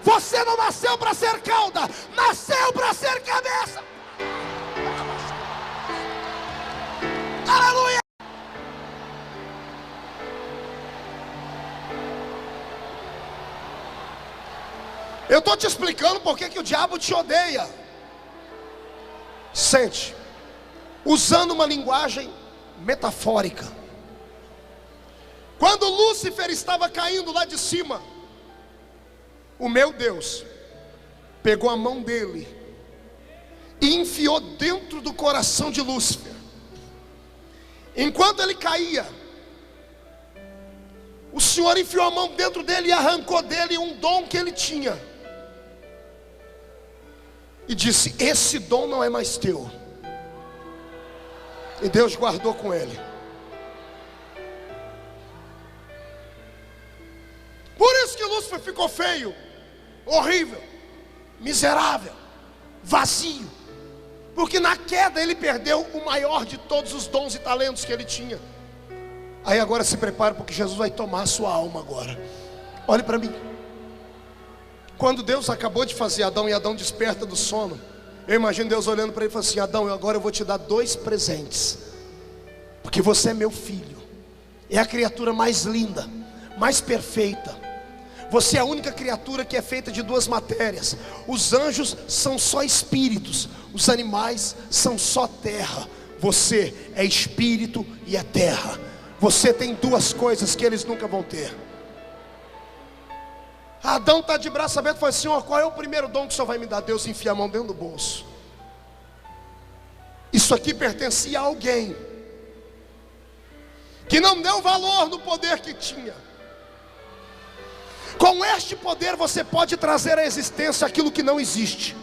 Você não nasceu para ser cauda, nasceu para ser cabeça. Aleluia. Eu estou te explicando porque que o diabo te odeia. Sente, usando uma linguagem metafórica. Quando Lúcifer estava caindo lá de cima, o meu Deus pegou a mão dele e enfiou dentro do coração de Lúcifer. Enquanto ele caía, o Senhor enfiou a mão dentro dele e arrancou dele um dom que ele tinha. E disse: esse dom não é mais teu. E Deus guardou com ele. Por isso que Lúcifer ficou feio, horrível, miserável, vazio. Porque na queda ele perdeu o maior de todos os dons e talentos que ele tinha. Aí agora se prepare, porque Jesus vai tomar a sua alma agora. Olhe para mim. Quando Deus acabou de fazer Adão e Adão desperta do sono, eu imagino Deus olhando para ele e falando assim: Adão, agora eu vou te dar 2 presentes. Porque você é meu filho. É a criatura mais linda, mais perfeita. Você é a única criatura que é feita de 2 matérias. Os anjos são só espíritos, os animais são só terra. Você é espírito e é terra. Você tem 2 coisas que eles nunca vão ter. Adão está de braço aberto e falou: Senhor, qual é o primeiro dom que o Senhor vai me dar? Deus enfia a mão dentro do bolso. Isso aqui pertencia a alguém que não deu valor no poder que tinha. Com este poder você pode trazer à existência aquilo que não existe.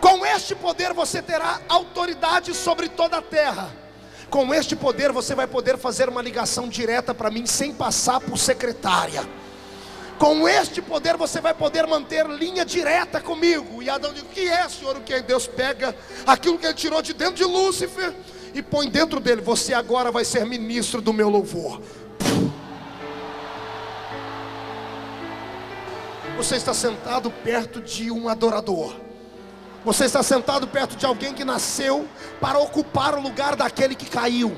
Com este poder você terá autoridade sobre toda a terra. Com este poder você vai poder fazer uma ligação direta para mim sem passar por secretária. Com este poder você vai poder manter linha direta comigo. E Adão diz: o que é, Senhor? O que é? Deus pega aquilo que ele tirou de dentro de Lúcifer e põe dentro dele. Você agora vai ser ministro do meu louvor. Você está sentado perto de um adorador. Você está sentado perto de alguém que nasceu para ocupar o lugar daquele que caiu.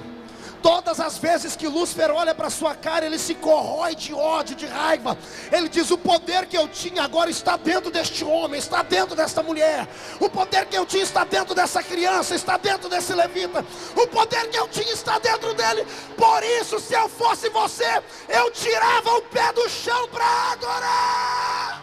Todas as vezes que Lúcifer olha para sua cara, ele se corrói de ódio, de raiva. Ele diz: o poder que eu tinha agora está dentro deste homem, está dentro desta mulher. O poder que eu tinha está dentro dessa criança, está dentro desse levita. O poder que eu tinha está dentro dele. Por isso, se eu fosse você, eu tirava o pé do chão para adorar.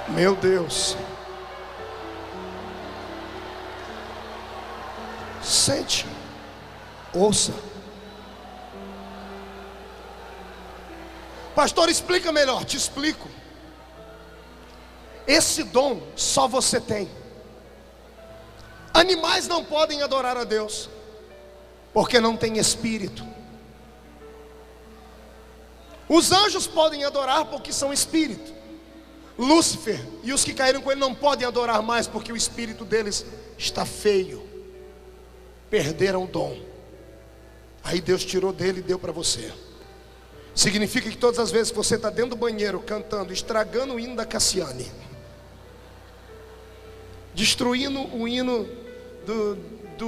Meu Deus. Sente, ouça. Pastor, explica melhor. Te explico. Esse dom só você tem. Animais não podem adorar a Deus, porque não tem espírito. Os anjos podem adorar porque são espírito. Lúcifer e os que caíram com ele não podem adorar mais, porque o espírito deles está feio. Perderam o dom. Aí Deus tirou dele e deu para você. Significa que todas as vezes que você está dentro do banheiro cantando, estragando o hino da Cassiane, destruindo o hino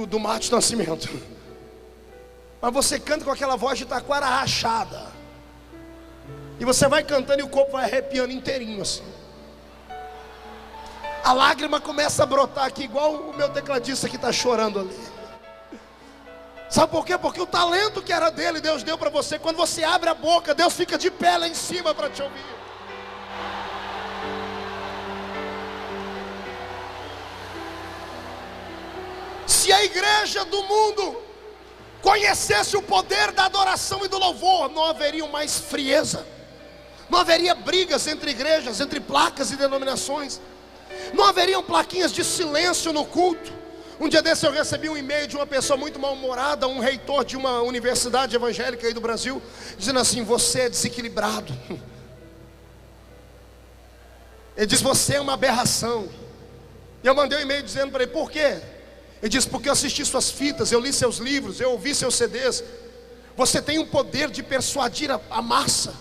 do Matos Nascimento, mas você canta com aquela voz de taquara rachada, e você vai cantando e o corpo vai arrepiando inteirinho assim. A lágrima começa a brotar aqui, igual o meu tecladista que está chorando ali. Sabe por quê? Porque o talento que era dele, Deus deu para você. Quando você abre a boca, Deus fica de pé lá em cima para te ouvir. Se a igreja do mundo conhecesse o poder da adoração e do louvor, não haveria mais frieza, não haveria brigas entre igrejas, entre placas e denominações, não haveriam plaquinhas de silêncio no culto. Um dia desse eu recebi um e-mail de uma pessoa muito mal-humorada, um reitor de uma universidade evangélica aí do Brasil, dizendo assim: você é desequilibrado. Ele diz: você é uma aberração. E eu mandei um e-mail dizendo para ele: por quê? Ele disse: porque eu assisti suas fitas, eu li seus livros, eu ouvi seus CDs. Você tem um poder de persuadir a massa.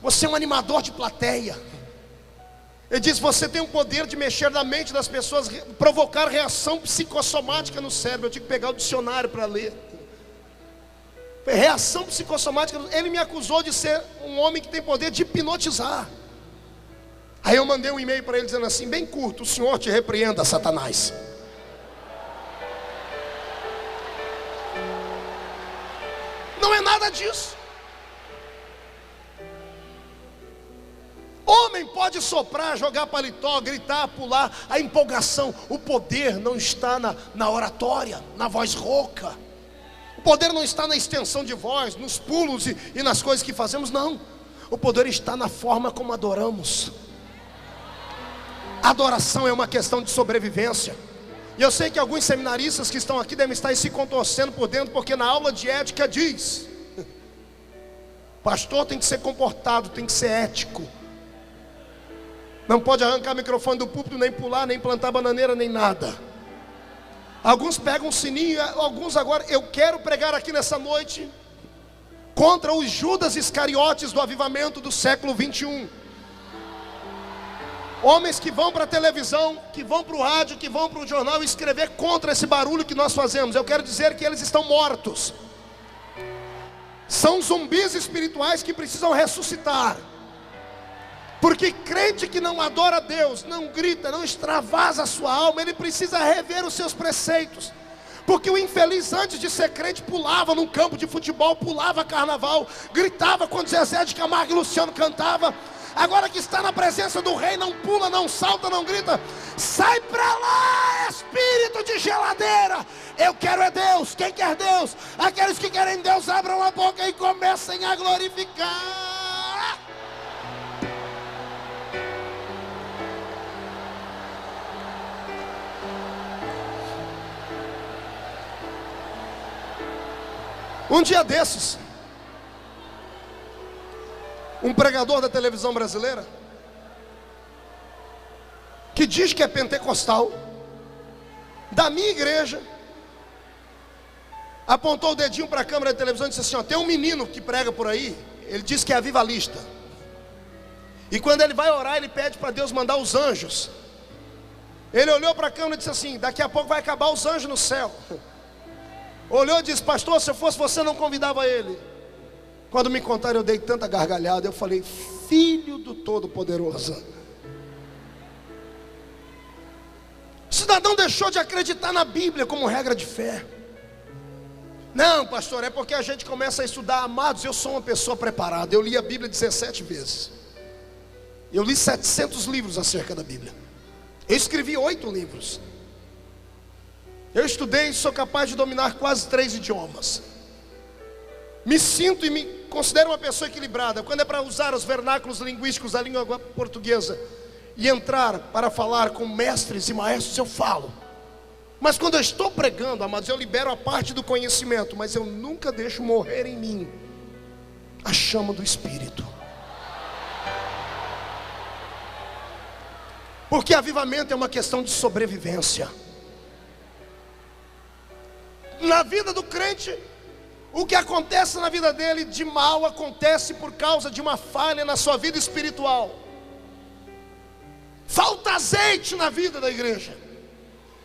Você é um animador de plateia. Ele diz: você tem um poder de mexer na mente das pessoas, provocar reação psicossomática no cérebro. Eu tive que pegar o dicionário para ler. Reação psicossomática. Ele me acusou de ser um homem que tem poder de hipnotizar. Aí eu mandei um e-mail para ele dizendo assim, bem curto: o Senhor te repreenda, Satanás. Não é nada disso. Homem pode soprar, jogar paletó, gritar, pular. A empolgação, o poder não está na oratória, na voz rouca. O poder não está na extensão de voz, nos pulos e nas coisas que fazemos, não. O poder está na forma como adoramos. A adoração é uma questão de sobrevivência. E eu sei que alguns seminaristas que estão aqui devem estar se contorcendo por dentro, porque na aula de ética diz: pastor tem que ser comportado, tem que ser ético. Não pode arrancar o microfone do púlpito, nem pular, nem plantar bananeira, nem nada. Alguns pegam um sininho, alguns agora... Eu quero pregar aqui nessa noite contra os Judas Iscariotes do avivamento do século 21. Homens que vão para a televisão, que vão para o rádio, que vão para o jornal escrever contra esse barulho que nós fazemos. Eu quero dizer que eles estão mortos. São zumbis espirituais que precisam ressuscitar. Porque crente que não adora a Deus, não grita, não extravasa a sua alma, ele precisa rever os seus preceitos. Porque o infeliz, antes de ser crente, pulava num campo de futebol, pulava carnaval, gritava quando Zezé de Camargo e Luciano cantava. Agora que está na presença do rei, não pula, não salta, não grita. Sai pra lá, espírito de geladeira. Eu quero é Deus. Quem quer Deus? Aqueles que querem Deus, abram a boca e comecem a glorificar. Um dia desses, um pregador da televisão brasileira, que diz que é pentecostal, da minha igreja, apontou o dedinho para a câmera de televisão e disse assim: ó, tem um menino que prega por aí, ele diz que é avivalista, e quando ele vai orar, ele pede para Deus mandar os anjos. Ele olhou para a câmera e disse assim: daqui a pouco vai acabar os anjos no céu. Olhou e disse: pastor, se eu fosse você, não convidava ele. Quando me contaram, eu dei tanta gargalhada. Eu falei: filho do Todo-Poderoso. O cidadão deixou de acreditar na Bíblia como regra de fé. Não, pastor, é porque a gente começa a estudar. Amados, eu sou uma pessoa preparada. Eu li a Bíblia 17 vezes. Eu li 700 livros acerca da Bíblia. Eu escrevi 8 livros. Eu estudei e sou capaz de dominar quase 3 idiomas. Me sinto e me considero uma pessoa equilibrada. Quando é para usar os vernáculos linguísticos da língua portuguesa e entrar para falar com mestres e maestros, eu falo. Mas quando eu estou pregando, amados, eu libero a parte do conhecimento, mas eu nunca deixo morrer em mim a chama do Espírito. Porque avivamento é uma questão de sobrevivência. Na vida do crente, o que acontece na vida dele de mal acontece por causa de uma falha na sua vida espiritual. Falta azeite na vida da igreja.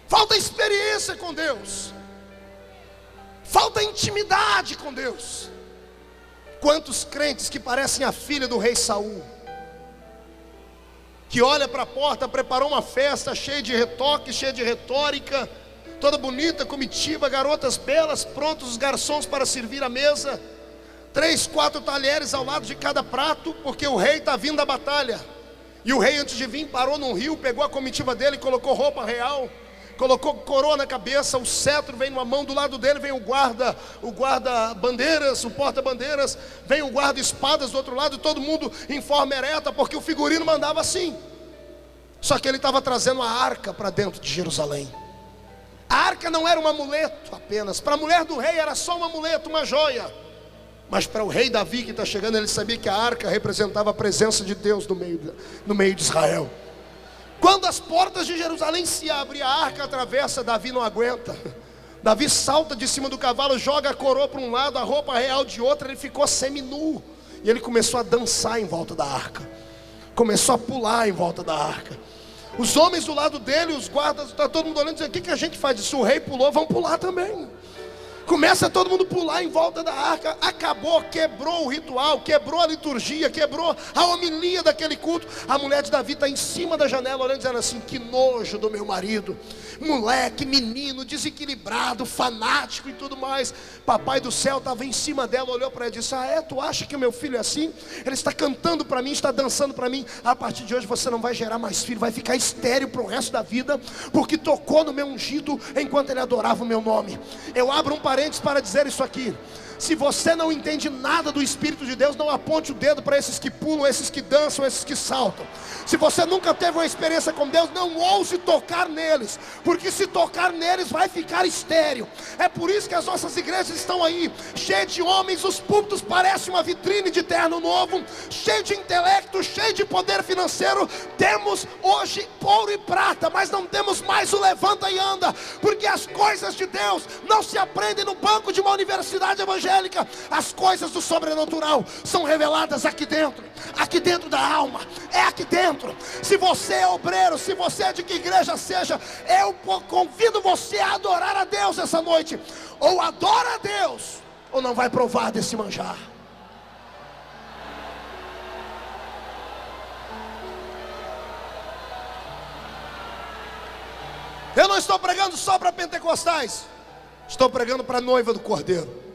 Falta experiência com Deus. Falta intimidade com Deus. Quantos crentes que parecem a filha do rei Saul, que olha para a porta, preparou uma festa cheia de retoque, cheia de retórica, toda bonita, comitiva, garotas belas, prontos os garçons para servir a mesa, 3, 4 talheres ao lado de cada prato, porque o rei está vindo da batalha. E o rei, antes de vir, parou num rio, pegou a comitiva dele, colocou roupa real, colocou coroa na cabeça, o cetro vem numa mão, do lado dele vem o guarda bandeiras, o porta-bandeiras, vem o guarda espadas do outro lado, e todo mundo em forma ereta, porque o figurino mandava assim. Só que ele estava trazendo a arca para dentro de Jerusalém. A arca não era um amuleto apenas, para a mulher do rei era só um amuleto, uma joia. Mas para o rei Davi que está chegando, ele sabia que a arca representava a presença de Deus no meio de Israel. Quando as portas de Jerusalém se abrem, a arca atravessa, Davi não aguenta. Davi salta de cima do cavalo, joga a coroa para um lado, a roupa real de outro, ele ficou seminu. E ele começou a dançar em volta da arca, começou a pular em volta da arca. Os homens do lado dele, os guardas, está todo mundo olhando, dizendo: o que a gente faz? Se o rei pulou, vamos pular também. Começa todo mundo pular em volta da arca. Acabou, quebrou o ritual, quebrou a liturgia, quebrou a homilia daquele culto. A mulher de Davi está em cima da janela olhando, dizendo assim: que nojo do meu marido, moleque, menino, desequilibrado, fanático e tudo mais. Papai do céu estava em cima dela, olhou para ela e disse: ah é, tu acha que o meu filho é assim? Ele está cantando para mim, está dançando para mim. A partir de hoje você não vai gerar mais filho, vai ficar estéril para o resto da vida, porque tocou no meu ungido enquanto ele adorava o meu nome. Eu abro um parênteses para dizer isso aqui: se você não entende nada do Espírito de Deus, não aponte o dedo para esses que pulam, esses que dançam, esses que saltam. Se você nunca teve uma experiência com Deus, não ouse tocar neles, porque se tocar neles vai ficar estéril. É por isso que as nossas igrejas estão aí, cheias de homens, os púlpitos parecem uma vitrine de terno novo, cheio de intelecto, cheio de poder financeiro. Temos hoje ouro e prata, mas não temos mais o levanta e anda, porque as coisas de Deus não se aprendem no banco de uma universidade evangélica. As coisas do sobrenatural são reveladas aqui dentro da alma, é aqui dentro. Se você é obreiro, se você é de que igreja seja, eu convido você a adorar a Deus essa noite. Ou adora a Deus, ou não vai provar desse manjar. Eu não estou pregando só para pentecostais, estou pregando para a noiva do Cordeiro.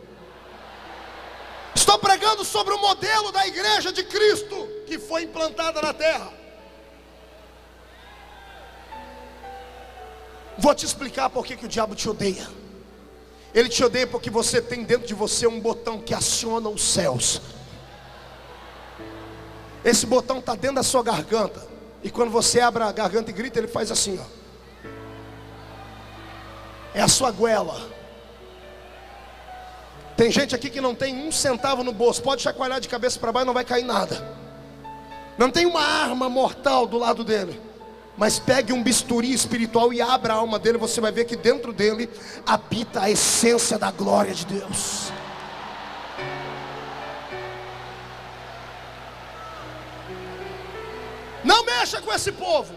Estou pregando sobre o modelo da igreja de Cristo que foi implantada na terra. Vou te explicar por que o diabo te odeia. Ele te odeia porque você tem dentro de você um botão que aciona os céus. Esse botão está dentro da sua garganta, e quando você abre a garganta e grita, ele faz assim, ó. É a sua goela. Tem gente aqui que não tem 1 centavo no bolso, pode chacoalhar de cabeça para baixo, não vai cair nada. Não tem uma arma mortal do lado dele, mas pegue um bisturi espiritual e abra a alma dele, você vai ver que dentro dele habita a essência da glória de Deus. Não mexa com esse povo.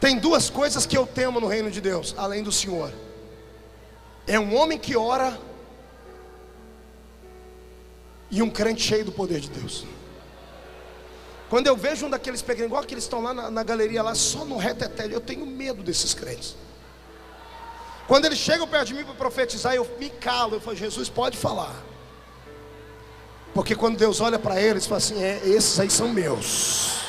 Tem 2 coisas que eu temo no reino de Deus, além do Senhor: é um homem que ora e um crente cheio do poder de Deus. Quando eu vejo um daqueles pequenos, igual que eles estão lá na galeria, lá só no reteté, eu tenho medo desses crentes. Quando eles chegam perto de mim para profetizar, eu me calo, eu falo: Jesus, pode falar. Porque quando Deus olha para eles, fala assim: esses aí são meus.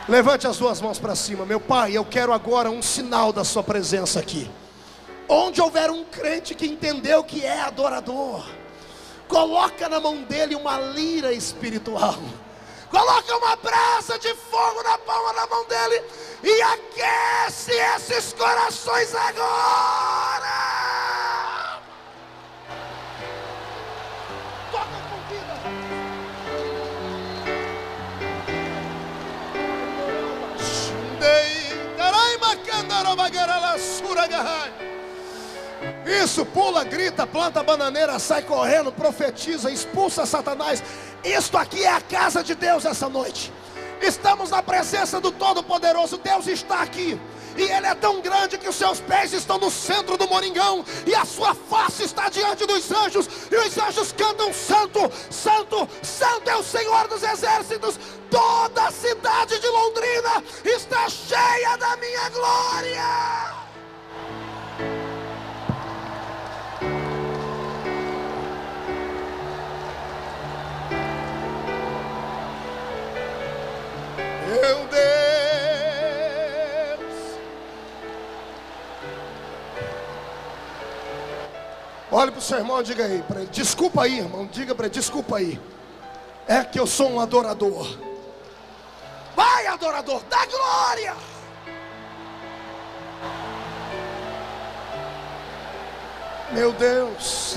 Levante as 2 mãos para cima. Meu Pai, eu quero agora um sinal da sua presença aqui. Onde houver um crente que entendeu que é adorador, coloca na mão dele uma lira espiritual, coloca uma brasa de fogo na palma da mão dele e aquece esses corações agora. Toca com vida. Isso, pula, grita, planta a bananeira, sai correndo, profetiza, expulsa Satanás. Isto aqui é a casa de Deus essa noite. Estamos na presença do Todo-Poderoso. Deus está aqui. e Ele é tão grande que os seus pés estão no centro do moringão, e a sua face está diante dos anjos, e os anjos cantam: Santo, Santo, Santo é o Senhor dos exércitos. Toda a cidade de Londrina está cheia da minha glória. Meu Deus. Olhe para o seu irmão e diga aí para ele: desculpa aí, irmão. Diga para ele: desculpa aí. É que eu sou um adorador. Vai, adorador, dá glória. Meu Deus.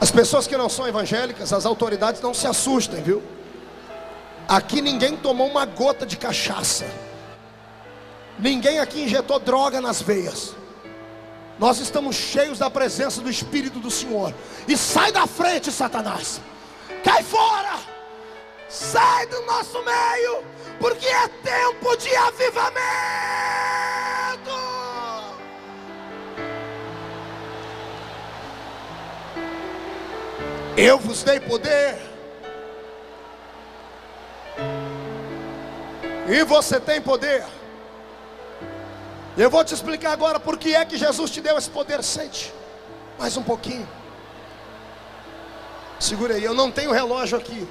As pessoas que não são evangélicas, as autoridades, não se assustem, viu? Aqui ninguém tomou uma gota de cachaça. Ninguém aqui injetou droga nas veias. Nós estamos cheios da presença do Espírito do Senhor. E sai da frente, Satanás. Cai fora. Sai do nosso meio, porque é tempo de avivamento. Eu vos dei poder, e você tem poder. Eu vou te explicar agora por que é que Jesus te deu esse poder. Sente mais um pouquinho. Segura aí, eu não tenho relógio aqui.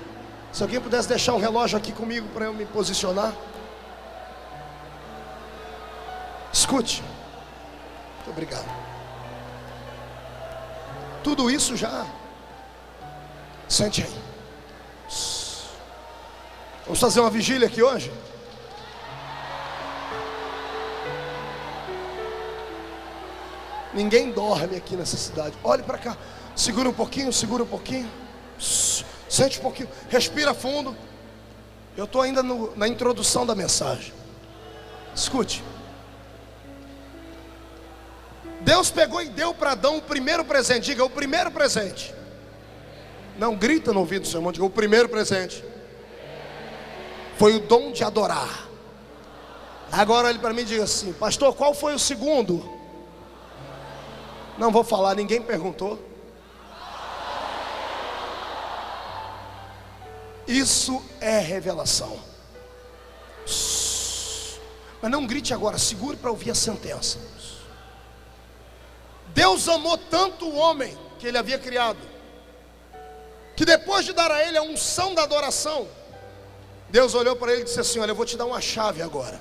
Se alguém pudesse deixar um relógio aqui comigo para eu me posicionar. Escute. Muito obrigado. Tudo isso já. Sente aí. Vamos fazer uma vigília aqui hoje? Ninguém dorme aqui nessa cidade. Olhe para cá. Segura um pouquinho, segura um pouquinho. Sente um pouquinho. Respira fundo. Eu estou ainda na introdução da mensagem. Escute. Deus pegou e deu para Adão o primeiro presente. Diga: o primeiro presente. Não grita no ouvido do seu irmão. Diga: o primeiro presente foi o dom de adorar. Agora olhe para mim e diga assim: pastor, qual foi o segundo? Não vou falar, ninguém perguntou. Isso é revelação. Mas não grite agora, segure para ouvir a sentença. Deus amou tanto o homem que Ele havia criado, que depois de dar a ele a unção da adoração, Deus olhou para ele e disse assim: olha, eu vou te dar uma chave agora.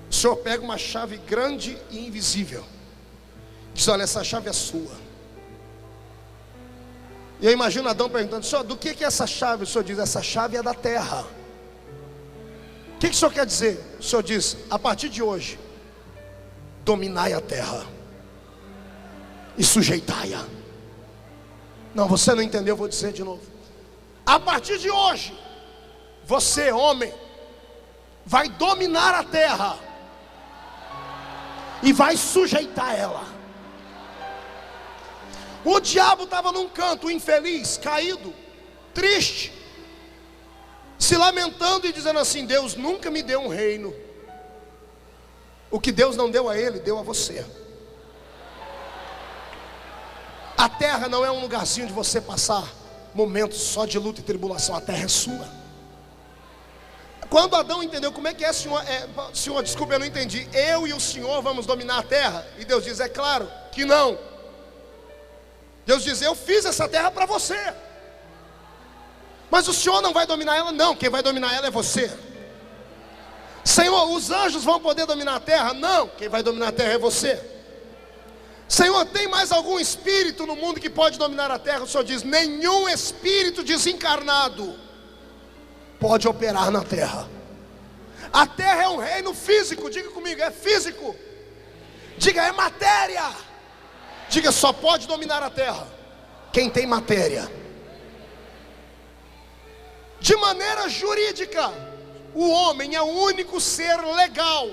O Senhor pega uma chave grande e invisível, diz: olha, essa chave é sua. E eu imagino Adão perguntando: Senhor, do que é essa chave? O Senhor diz: essa chave é da terra. O que o Senhor quer dizer? O Senhor diz: a partir de hoje, dominai a terra e sujeitai-a. Não, você não entendeu, eu vou dizer de novo. A partir de hoje, você, homem, vai dominar a terra e vai sujeitar ela. O diabo estava num canto, infeliz, caído, triste, se lamentando e dizendo assim: Deus nunca me deu um reino. O que Deus não deu a ele, deu a você. A terra não é um lugarzinho de você passar momentos só de luta e tribulação. A terra é sua. Quando Adão entendeu como é que é, Senhor, desculpa, eu não entendi. Eu e o Senhor vamos dominar a terra? E Deus diz: é claro que não. Deus diz: eu fiz essa terra para você, mas o Senhor não vai dominar ela. Não, quem vai dominar ela é você. Senhor, os anjos vão poder dominar a terra? Não, quem vai dominar a terra é você. Senhor, tem mais algum espírito no mundo que pode dominar a terra? O Senhor diz: nenhum espírito desencarnado pode operar na terra. A terra é um reino físico. Diga comigo: é físico. Diga: é matéria. Diga: só pode dominar a terra quem tem matéria. De maneira jurídica, o homem é o único ser legal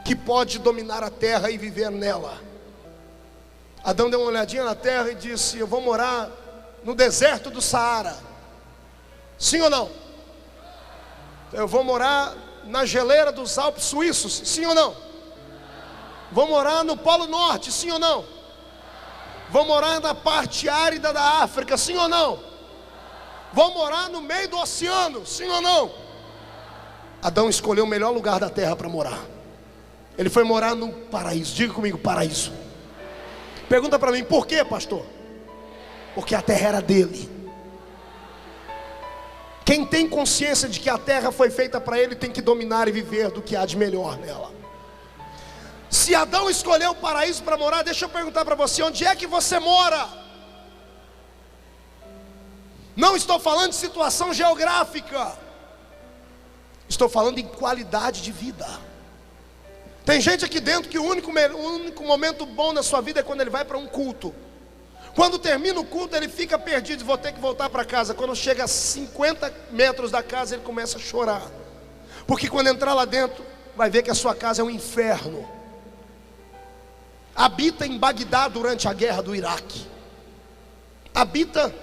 que pode dominar a terra e viver nela. Adão deu uma olhadinha na terra e disse: eu vou morar no deserto do Saara. Sim ou não? Eu vou morar na geleira dos Alpes suíços, sim ou não? Vou morar no Polo Norte, sim ou não? Vou morar na parte árida da África, sim ou não? Vou morar no meio do oceano, sim ou não? Adão escolheu o melhor lugar da terra para morar. Ele foi morar no paraíso. Diga comigo, paraíso. Pergunta para mim, por quê, pastor? Porque a terra era dele. Quem tem consciência de que a terra foi feita para ele, tem que dominar e viver do que há de melhor nela. Se Adão escolheu o paraíso para morar, deixa eu perguntar para você, onde é que você mora? Não estou falando de situação geográfica, estou falando em qualidade de vida. Tem gente aqui dentro que o único momento bom na sua vida é quando ele vai para um culto. Quando termina o culto, ele fica perdido, vou ter que voltar para casa. Quando chega a 50 metros da casa, ele começa a chorar. Porque quando entrar lá dentro, vai ver que a sua casa é um inferno. Habita em Bagdá durante a guerra do Iraque. Habita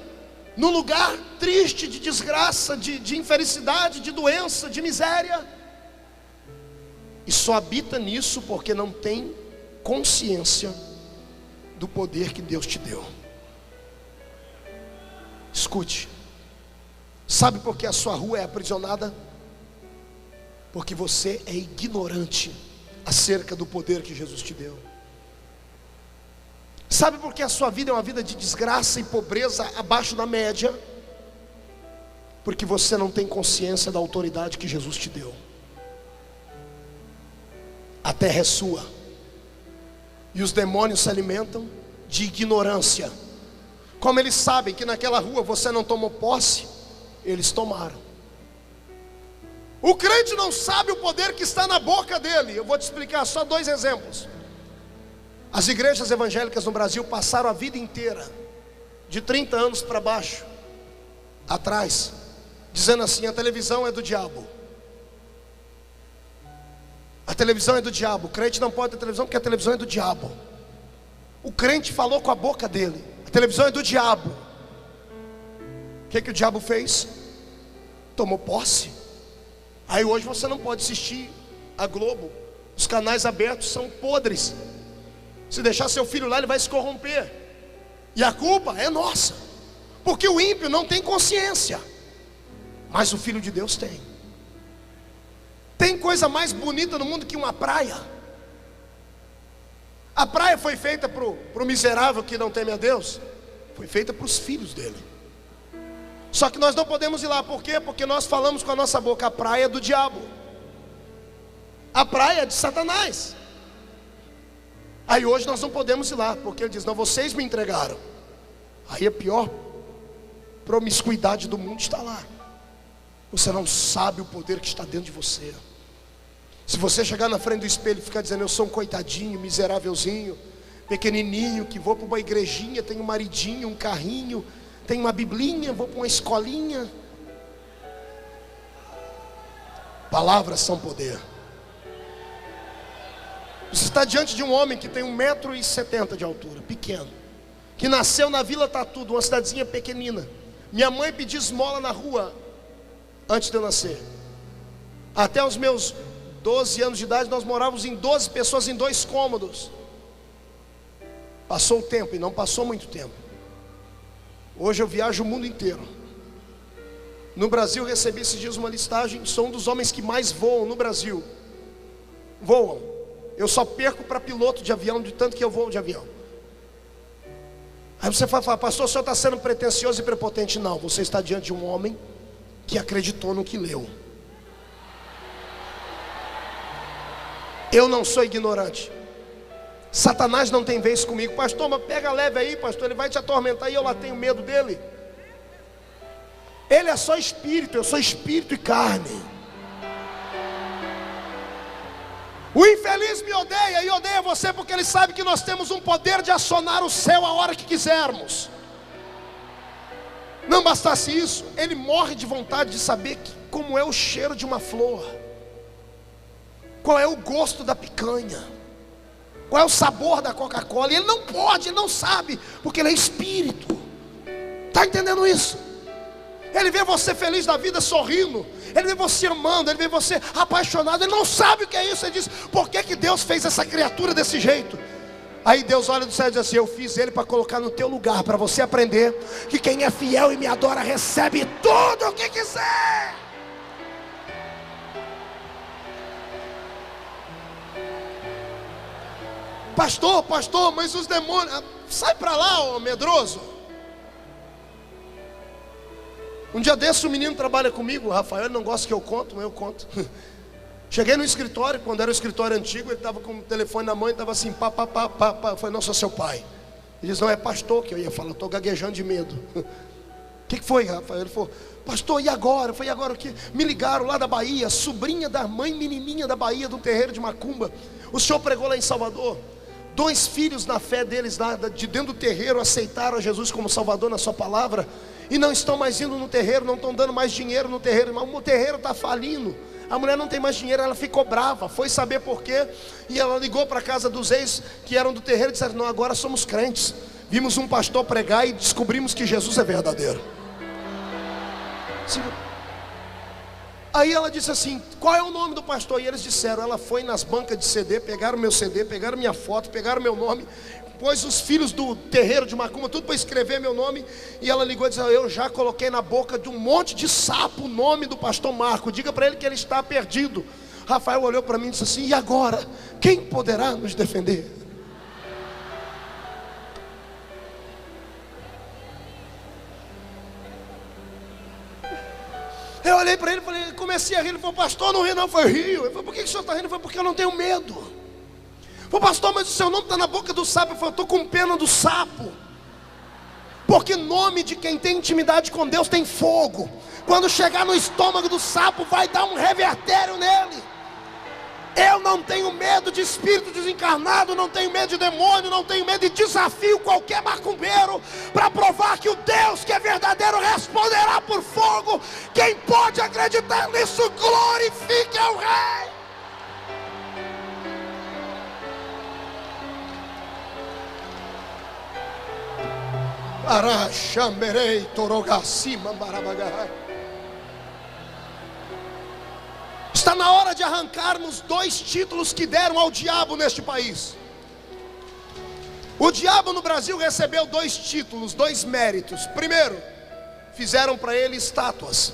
num lugar triste, de desgraça, de infelicidade, de doença, de miséria. E só habita nisso porque não tem consciência do poder que Deus te deu. Escute. Sabe por que a sua rua é aprisionada? Porque você é ignorante acerca do poder que Jesus te deu. Sabe por que a sua vida é uma vida de desgraça e pobreza abaixo da média? Porque você não tem consciência da autoridade que Jesus te deu. A terra é sua. E os demônios se alimentam de ignorância. Como eles sabem que naquela rua você não tomou posse, eles tomaram. O crente não sabe o poder que está na boca dele. Eu vou te explicar só 2 exemplos. As igrejas evangélicas no Brasil passaram a vida inteira, de 30 anos para baixo, atrás, dizendo assim: a televisão é do diabo. A televisão é do diabo. O crente não pode ter televisão porque a televisão é do diabo. O crente falou com a boca dele: a televisão é do diabo. O que o diabo fez? Tomou posse. Aí hoje você não pode assistir a Globo. Os canais abertos são podres. Se deixar seu filho lá, ele vai se corromper. E a culpa é nossa, porque o ímpio não tem consciência, mas o Filho de Deus tem. Tem coisa mais bonita no mundo que uma praia? A praia foi feita para o miserável que não teme a Deus? Foi feita para os filhos dele. Só que nós não podemos ir lá, por quê? Porque nós falamos com a nossa boca: a praia é do diabo, a praia é de Satanás. Aí hoje nós não podemos ir lá, porque ele diz: não, vocês me entregaram. Aí a pior promiscuidade do mundo está lá. Você não sabe o poder que está dentro de você. Se você chegar na frente do espelho e ficar dizendo: eu sou um coitadinho, miserávelzinho, pequenininho, que vou para uma igrejinha, tenho um maridinho, um carrinho, tenho uma biblinha, vou para uma escolinha. Palavras são poder. Você está diante de um homem que tem 1,70 m de altura, pequeno, que nasceu na Vila Tatudo, uma cidadezinha pequenina. Minha mãe pedia esmola na rua antes de eu nascer. Até os meus 12 anos de idade, nós morávamos em 12 pessoas em 2 cômodos. Passou o tempo, e não passou muito tempo. Hoje eu viajo o mundo inteiro. No Brasil, recebi esses dias uma listagem. Sou um dos homens que mais voam no Brasil. Voam. Eu só perco para piloto de avião, de tanto que eu voo de avião. Aí você vai falar: pastor, o senhor está sendo pretensioso e prepotente. Não, você está diante de um homem que acreditou no que leu. Eu não sou ignorante. Satanás não tem vez comigo. Pastor, mas pega leve aí, pastor, ele vai te atormentar e eu lá tenho medo dele. Ele é só espírito, eu sou espírito e carne. O infeliz me odeia e odeia você porque ele sabe que nós temos um poder de acionar o céu a hora que quisermos. Não bastasse isso, ele morre de vontade de saber como é o cheiro de uma flor, qual é o gosto da picanha, qual é o sabor da Coca-Cola. E ele não pode, ele não sabe, porque ele é espírito. Está entendendo isso? Ele vê você feliz da vida, sorrindo. Ele vê você amando, ele vê você apaixonado. Ele não sabe o que é isso. Ele diz: por que Deus fez essa criatura desse jeito? Aí Deus olha do céu e diz assim: eu fiz ele para colocar no teu lugar, para você aprender que quem é fiel e me adora recebe tudo o que quiser. Pastor, mas os demônios... Sai para lá, ô medroso. Um dia desse, um menino trabalha comigo, o Rafael, ele não gosta que eu conto, mas eu conto. Cheguei no escritório, quando era o escritório antigo, ele estava com o telefone na mão e estava assim, pá. Eu falei: não, sou seu pai. Ele disse: não, é pastor que eu ia falar, estou gaguejando de medo. O que foi, Rafael? Ele falou: pastor, e agora? Eu falei: agora o quê? Me ligaram lá da Bahia, sobrinha da mãe menininha da Bahia, do terreiro de Macumba. O senhor pregou lá em Salvador. 2 filhos na fé deles lá, de dentro do terreiro, aceitaram a Jesus como Salvador na sua palavra. E não estão mais indo no terreiro, não estão dando mais dinheiro no terreiro. Mas o terreiro está falindo. A mulher não tem mais dinheiro, ela ficou brava, foi saber por quê. E ela ligou para a casa dos ex que eram do terreiro e disseram: não, agora somos crentes. Vimos um pastor pregar e descobrimos que Jesus é verdadeiro. Sim. Aí ela disse assim: qual é o nome do pastor? E eles disseram. Ela foi nas bancas de CD, pegaram meu CD, pegaram minha foto, pegaram meu nome, pôs os filhos do terreiro de Macumba, tudo para escrever meu nome. E ela ligou e disse: eu já coloquei na boca de um monte de sapo o nome do pastor Marco. Diga para ele que ele está perdido. Rafael olhou para mim e disse assim: e agora? Quem poderá nos defender? Eu olhei para ele e falei, comecei a rir. Ele falou: pastor, não ri não. Eu falei: rio. Ele falou: por que o senhor está rindo? Eu falei: porque eu não tenho medo. Eu falei: pastor, mas o seu nome está na boca do sapo. Eu falei: eu estou com pena do sapo. Porque nome de quem tem intimidade com Deus tem fogo. Quando chegar no estômago do sapo, vai dar um revertério nele. Eu não tenho medo de espírito desencarnado, não tenho medo de demônio, não tenho medo de desafio qualquer macumbeiro, para provar que o Deus que é verdadeiro responderá por fogo. Quem pode acreditar nisso, glorifique ao Rei. Araxamberei torogacima barabagai. Está na hora de arrancarmos 2 títulos que deram ao diabo neste país. O diabo no Brasil recebeu 2 títulos, 2 méritos. Primeiro, fizeram para ele estátuas.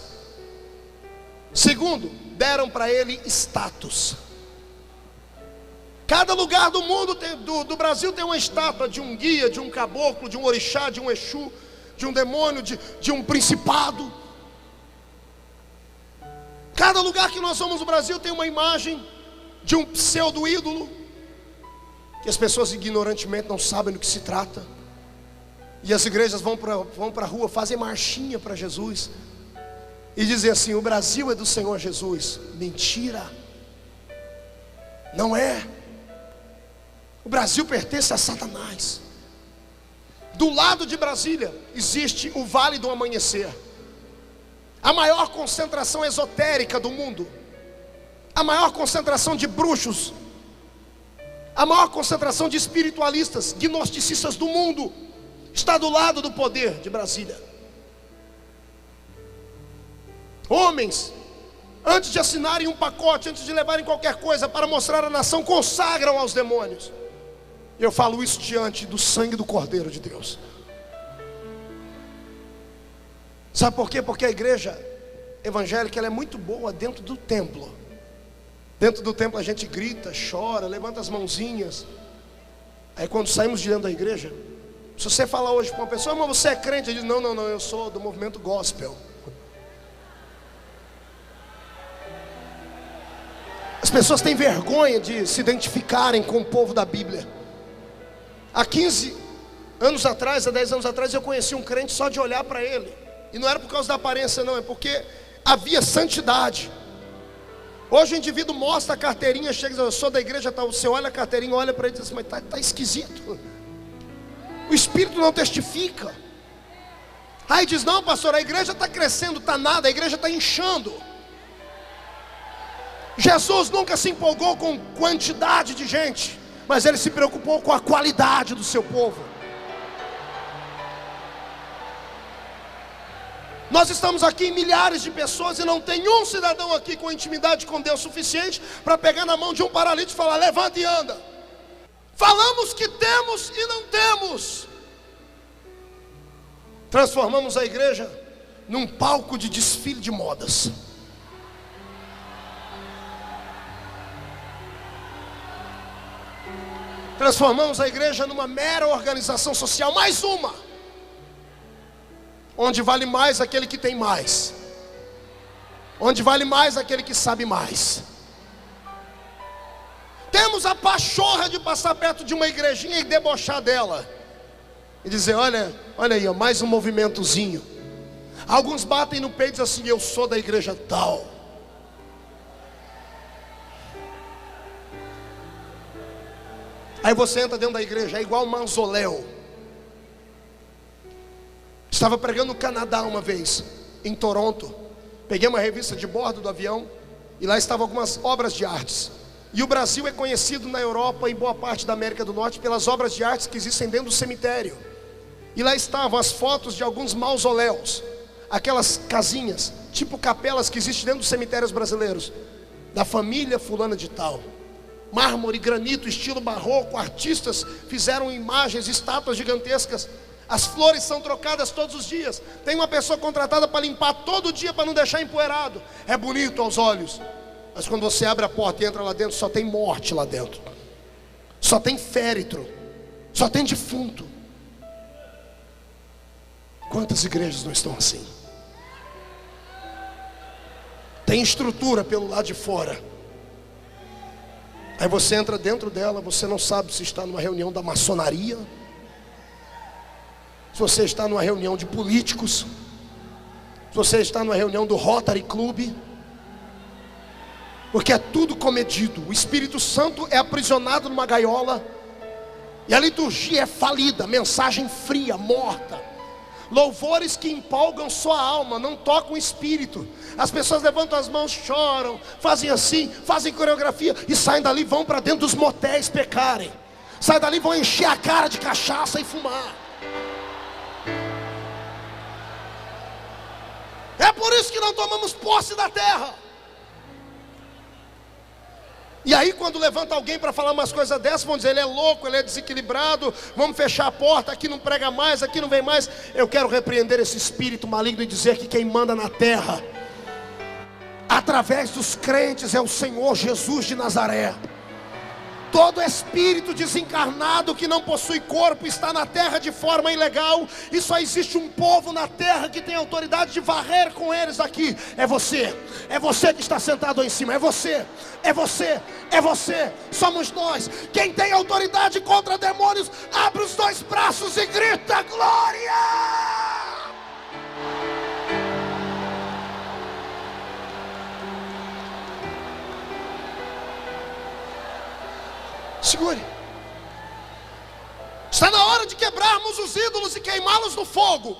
Segundo, deram para ele status. Cada lugar do mundo do Brasil tem uma estátua de um guia, de um caboclo, de um orixá, de um exu, de um demônio, de um principado. Cada lugar que nós vamos no Brasil tem uma imagem de um pseudo-ídolo, que as pessoas ignorantemente não sabem do que se trata. E as igrejas vão para a rua, fazem marchinha para Jesus e dizem assim: o Brasil é do Senhor Jesus. Mentira, não é. O Brasil pertence a Satanás. Do lado de Brasília existe o Vale do Amanhecer, a maior concentração esotérica do mundo, a maior concentração de bruxos, a maior concentração de espiritualistas, gnosticistas do mundo, está do lado do poder de Brasília. Homens, antes de assinarem um pacote, antes de levarem qualquer coisa para mostrar à nação, consagram aos demônios. Eu falo isso diante do sangue do Cordeiro de Deus. Sabe por quê? Porque a igreja evangélica, ela é muito boa dentro do templo. Dentro do templo a gente grita, chora, levanta as mãozinhas. Aí quando saímos de dentro da igreja, se você falar hoje para uma pessoa: mas você é crente? Ele diz: não, eu sou do movimento gospel. As pessoas têm vergonha de se identificarem com o povo da Bíblia. Há 15 anos atrás, há 10 anos atrás, eu conheci um crente só de olhar para ele. E não era por causa da aparência não, é porque havia santidade. Hoje o indivíduo mostra a carteirinha, chega e diz: eu sou da igreja tal. Você olha a carteirinha, olha para ele e diz: mas está esquisito. O Espírito não testifica. Aí diz: não, pastor, a igreja está crescendo. Está nada, a igreja está inchando. Jesus nunca se empolgou com quantidade de gente, mas ele se preocupou com a qualidade do seu povo. Nós estamos aqui em milhares de pessoas e não tem um cidadão aqui com intimidade com Deus suficiente para pegar na mão de um paralítico e falar: levanta e anda. Falamos que temos e não temos. Transformamos a igreja num palco de desfile de modas. Transformamos a igreja numa mera organização social, mais uma, onde vale mais aquele que tem mais, onde vale mais aquele que sabe mais. Temos a pachorra de passar perto de uma igrejinha e debochar dela, e dizer: olha aí, ó, mais um movimentozinho. Alguns batem no peito e dizem assim: eu sou da igreja tal. Aí você entra dentro da igreja, é igual um mausoléu. Estava pregando no Canadá uma vez, em Toronto. Peguei uma revista de bordo do avião e lá estavam algumas obras de artes. E o Brasil é conhecido na Europa e em boa parte da América do Norte pelas obras de artes que existem dentro do cemitério. E lá estavam as fotos de alguns mausoléus, aquelas casinhas, tipo capelas que existem dentro dos cemitérios brasileiros, da família fulana de tal. Mármore, granito, estilo barroco, artistas fizeram imagens, estátuas gigantescas. As flores são trocadas todos os dias. Tem uma pessoa contratada para limpar todo dia para não deixar empoeirado. É bonito aos olhos, mas quando você abre a porta e entra lá dentro, só tem morte lá dentro. Só tem féretro, só tem defunto. Quantas igrejas não estão assim? Tem estrutura pelo lado de fora. Aí você entra dentro dela, você não sabe se está numa reunião da maçonaria, se você está numa reunião de políticos, se você está numa reunião do Rotary Club, porque é tudo comedido. O Espírito Santo é aprisionado numa gaiola, e a liturgia é falida, mensagem fria, morta. Louvores que empolgam sua alma, não tocam o espírito. As pessoas levantam as mãos, choram, fazem assim, fazem coreografia e saem dali, vão para dentro dos motéis pecarem. Saem dali, vão encher a cara de cachaça e fumar. É por isso que não tomamos posse da terra. E aí quando levanta alguém para falar umas coisas dessas, vão dizer: ele é louco, ele é desequilibrado, vamos fechar a porta, aqui não prega mais, aqui não vem mais. Eu quero repreender esse espírito maligno e dizer que quem manda na terra, através dos crentes, é o Senhor Jesus de Nazaré. Todo espírito desencarnado que não possui corpo está na terra de forma ilegal. E só existe um povo na terra que tem autoridade de varrer com eles aqui. É você que está sentado aí em cima. É você, é você, é você. Somos nós. Quem tem autoridade contra demônios, abre os dois braços e grita: glória! Segure. Está na hora de quebrarmos os ídolos e queimá-los no fogo.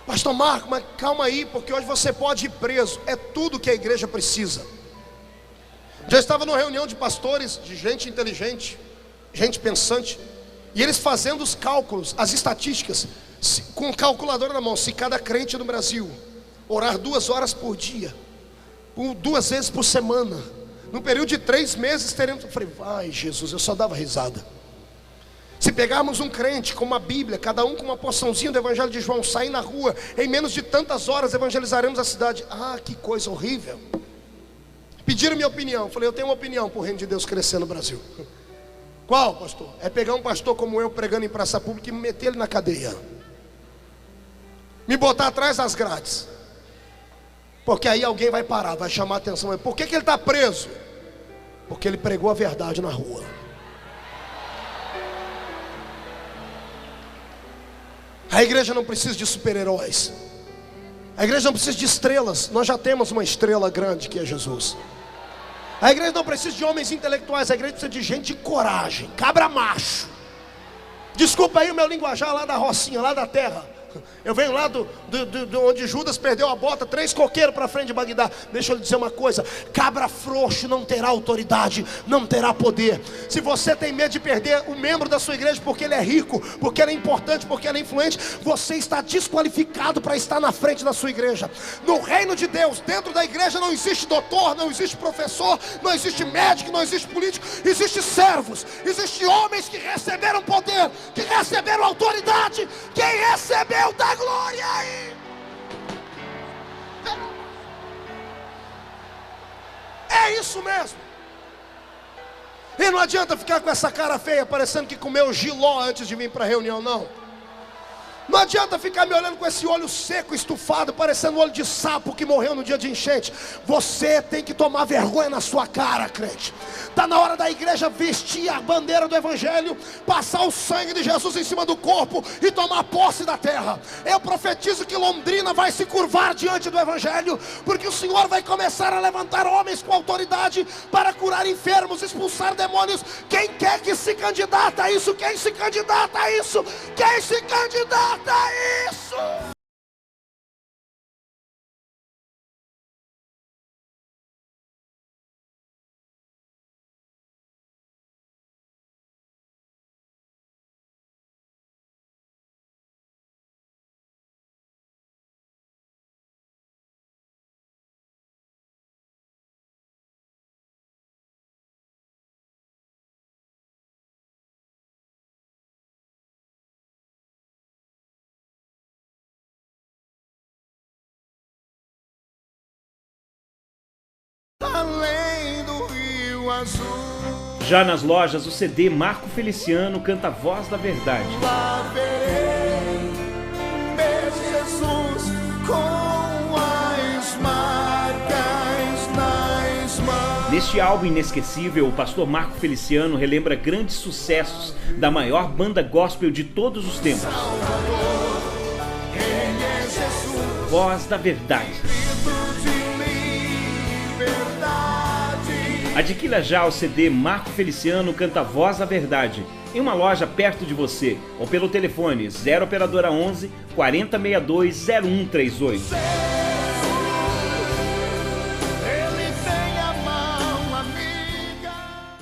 Pastor Marco, mas calma aí, porque hoje você pode ir preso. É tudo que a igreja precisa. Já estava numa reunião de pastores, de gente inteligente, gente pensante, e eles fazendo os cálculos, as estatísticas, com calculadora na mão. Se cada crente no Brasil orar 2 horas por dia, 2 vezes por semana, no período de 3 meses teremos. Eu falei: vai Jesus, eu só dava risada. Se pegarmos um crente com uma Bíblia, cada um com uma porçãozinha do Evangelho de João, sair na rua, em menos de tantas horas evangelizaremos a cidade. Ah, que coisa horrível. Pediram minha opinião. Eu falei: eu tenho uma opinião para o reino de Deus crescer no Brasil. Qual, pastor? É pegar um pastor como eu pregando em praça pública e meter ele na cadeia, me botar atrás das grades, porque aí alguém vai parar, vai chamar a atenção. Por que ele está preso? Porque ele pregou a verdade na rua. A igreja não precisa de super-heróis. A igreja não precisa de estrelas. Nós já temos uma estrela grande que é Jesus. A igreja não precisa de homens intelectuais. A igreja precisa de gente de coragem, cabra macho. Desculpa aí o meu linguajar lá da rocinha, lá da terra. Eu venho lá do onde Judas perdeu a bota, 3 coqueiros para frente de Bagdá. Deixa eu lhe dizer uma coisa: cabra frouxo não terá autoridade, não terá poder. Se você tem medo de perder o membro da sua igreja porque ele é rico, porque ele é importante, porque ele é influente, você está desqualificado para estar na frente da sua igreja. No reino de Deus, dentro da igreja não existe doutor, não existe professor, não existe médico, não existe político. Existe servos, existe homens que receberam poder, que receberam autoridade. Quem recebeu da glória aí? É isso mesmo. E não adianta ficar com essa cara feia, parecendo que comeu giló antes de vir para a reunião, não. Não adianta ficar me olhando com esse olho seco, estufado, parecendo um olho de sapo que morreu no dia de enchente. Você tem que tomar vergonha na sua cara, crente. Está na hora da igreja vestir a bandeira do evangelho, passar o sangue de Jesus em cima do corpo e tomar posse da terra. Eu profetizo que Londrina vai se curvar diante do evangelho, porque o Senhor vai começar a levantar homens com autoridade para curar enfermos, expulsar demônios. Quem quer que se candidata a isso? Quem se candidata a isso? Quem se candidata a isso? Além do Rio Azul. Já nas lojas, o CD Marco Feliciano canta Voz da Verdade. Lá verei meu Jesus com as marcas nas mãos. Neste álbum inesquecível, o pastor Marco Feliciano relembra grandes sucessos da maior banda gospel de todos os tempos. Voz da Verdade. Adquira já o CD Marco Feliciano canta Voz da Verdade em uma loja perto de você ou pelo telefone 0 operadora 11 4062 0138.